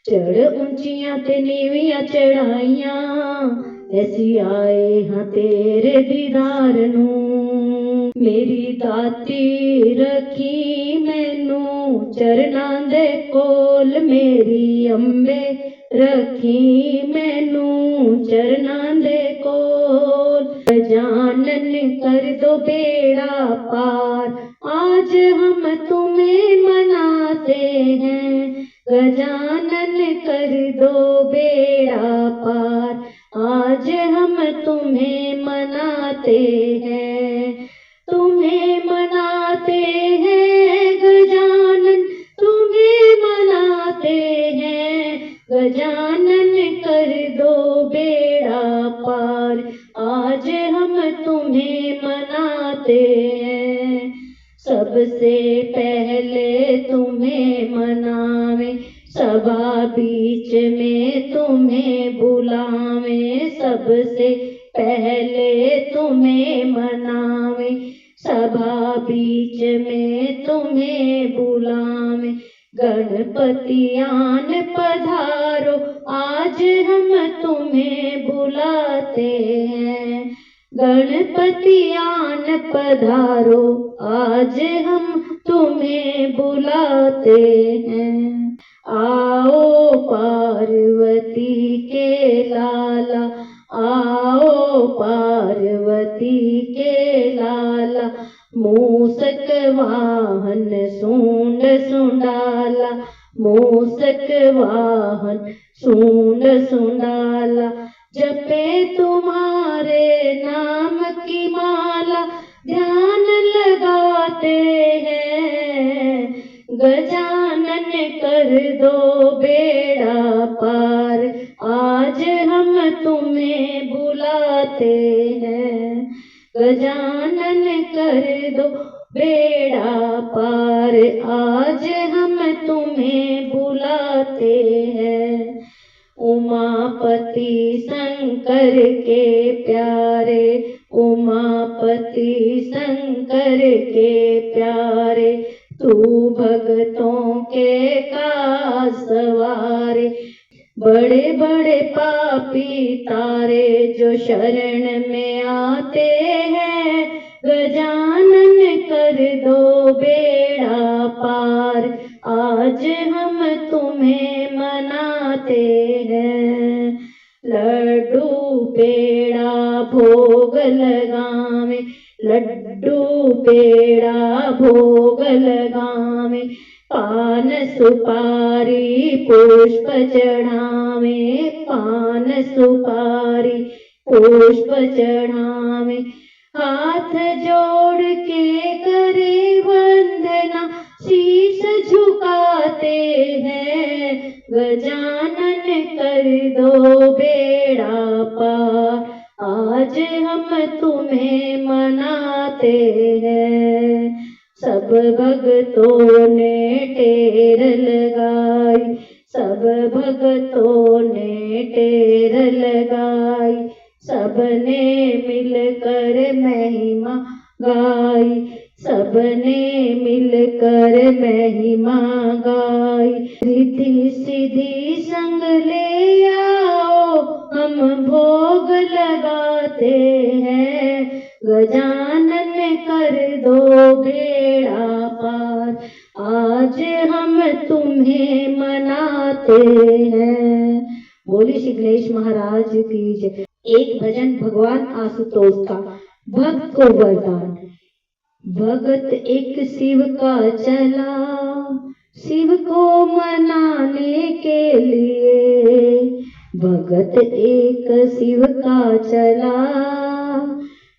चढ़ ऊंचियां ते नीवियां चढ़ाइयां, ऐसी आए हाँ तेरे दीदार नू। मेरी दाती रखी मैनू चरनां दे कोल, मेरी अंबे रखी मैनू चरनां दे कोल। गजानन कर दो बेड़ा पार, आज हम तुम्हें मनाते हैं। गजानन कर दो बेड़ा पार, आज हम तुम्हें मनाते हैं। तुम्हें मनाते हैं गजानन, तुम्हें मनाते हैं। गजानन कर दो बेड़ा पार, आज हम तुम्हें मनाते हैं। सबसे पहले तुम्हें मनावे, सभा बीच में तुम्हें बुलावे। सबसे पहले तुम्हें मनावे, सभा बीच में तुम्हें बुलावे। गणपति आन पधारो, आज हम तुम्हें बुलाते हैं। गणपति आन पधारो, आज हम तुम्हें बुलाते हैं। आओ पार्वती के लाला, आओ पार्वती के लाला। मूसक वाहन सूंड सुंडाला, मूसक वाहन सूंड सुंडाला। जपे तुम्हारे नाम की माला, ध्यान लगाते हैं। गजानन कर दो बेड़ा पार, आज हम तुम्हें बुलाते हैं। गजानन कर दो बेड़ा पार, आज हम तुम्हें बुलाते हैं। उमापति शंकर के प्यारे, उमापति शंकर के प्यारे। तू भक्तों के काज सवारे, बड़े बड़े पापी तारे जो शरण में आते हैं। गजानन कर दो बेड़ा पार, आज हम तुम्हें मनाते हैं। लड्डू पेड़ा भोग लगावे, लड्डू पेड़ा भोग लगावे। पान सुपारी पुष्प चढ़ावे, पान सुपारी पुष्प चढ़ावे। हाथ जोड़ के करे वंदना, शीश झुकाते हैं। गजानन कर दो बेड़ा पार, आज हम तुम्हें मनाते हैं। सब भक्तों ने टेर लगाई, सब भक्तों ने टेर लगाई। सबने मिलकर महिमा गाई, सबने मिलकर महिमा गाई। रिद्धि सिद्धि संग ले आओ, हम भोग लगाते हैं। गजानन कर दो बेड़ा पार, आज हम तुम्हें मनाते हैं। बोली श्री गणेश महाराज की जय। एक भजन भगवान आशुतोष का, भक्त को वरदान। भगत एक शिव का चला, शिव को मनाने के लिए। भगत एक शिव का चला,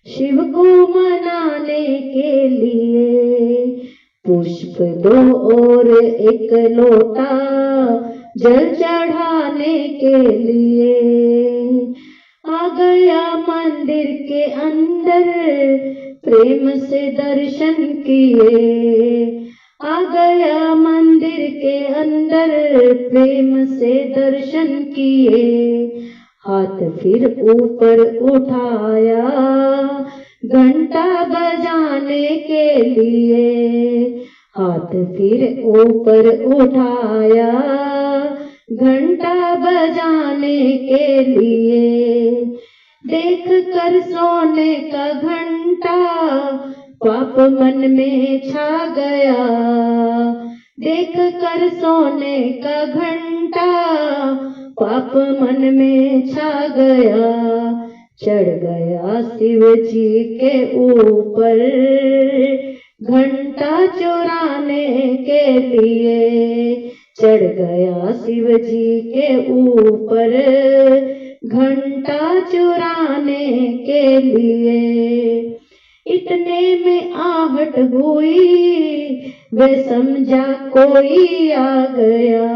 शिव को मनाने के लिए। पुष्प दो और एक लोटा, जल चढ़ाने के लिए। आ गया मंदिर के अंदर, प्रेम से दर्शन किए। आ गया मंदिर के अंदर, प्रेम से दर्शन किए। हाथ फिर ऊपर उठाया, घंटा बजाने के लिए। हाथ फिर ऊपर उठाया, घंटा बजाने के लिए। देख कर सोने का घंटा, पाप मन में छा गया। देख कर सोने का घंटा, पाप मन में छा गया। चढ़ गया शिव जी के ऊपर, घंटा चुराने के लिए। चढ़ गया शिव जी के ऊपर, घंटा चुराने के लिए। इतने में आहट हुई, वे समझा कोई आ गया।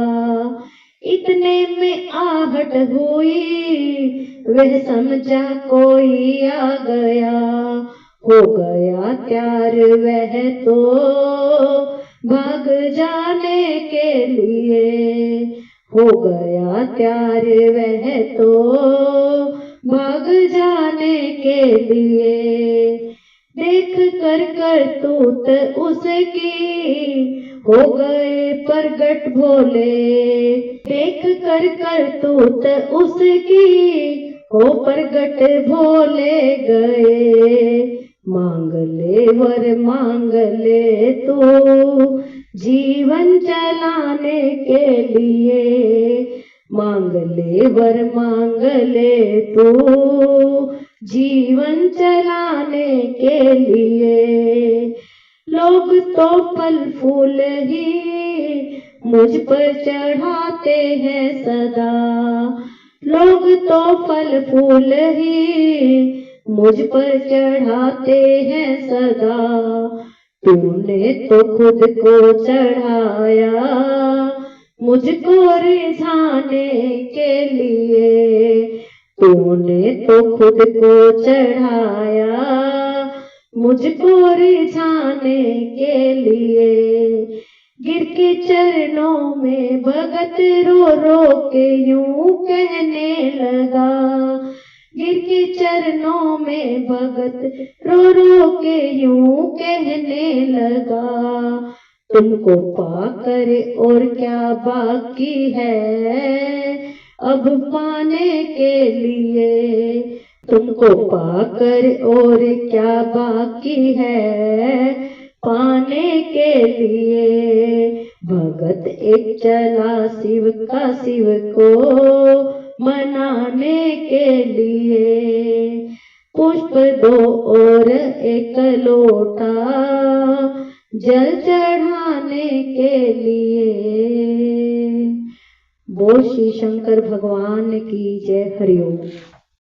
इतने में आहट हुई, वह समझा कोई आ गया। हो गया तैयार वह तो भाग जाने के लिए। हो गया तैयार वह तो भाग जाने के लिए। देख कर करतूत उसकी, हो गए प्रगट भोले। देख कर करतूत उसकी, हो प्रगट भोले गए। मांग ले वर मांग ले तू, जीवन चलाने के लिए। मांग ले वर मांग ले तू, जीवन चलाने के लिए। लोग तो फल फूल ही मुझ पर चढ़ाते हैं सदा। लोग तो फल फूल ही मुझ पर चढ़ाते हैं सदा। तूने तो खुद को चढ़ाया, मुझको रिझाने के लिए। तूने तो खुद को चढ़ाया, मुझको रिझाने के लिए। गिर के चरणों में भगत रो रो के यूं कहने लगा। गिर के चरणों में भगत रो रो के यूं कहने लगा। तुमको पाकर और क्या बाकी है अब पाने के लिए। तुमको पाकर और क्या बाकी है पाने के लिए। भगत एक चला शिव का, शिव को मनाने के लिए। पुष्प दो और एक लोटा, जल चढ़ाने के लिए। बोल श्री शंकर भगवान की जय। हरि ओम।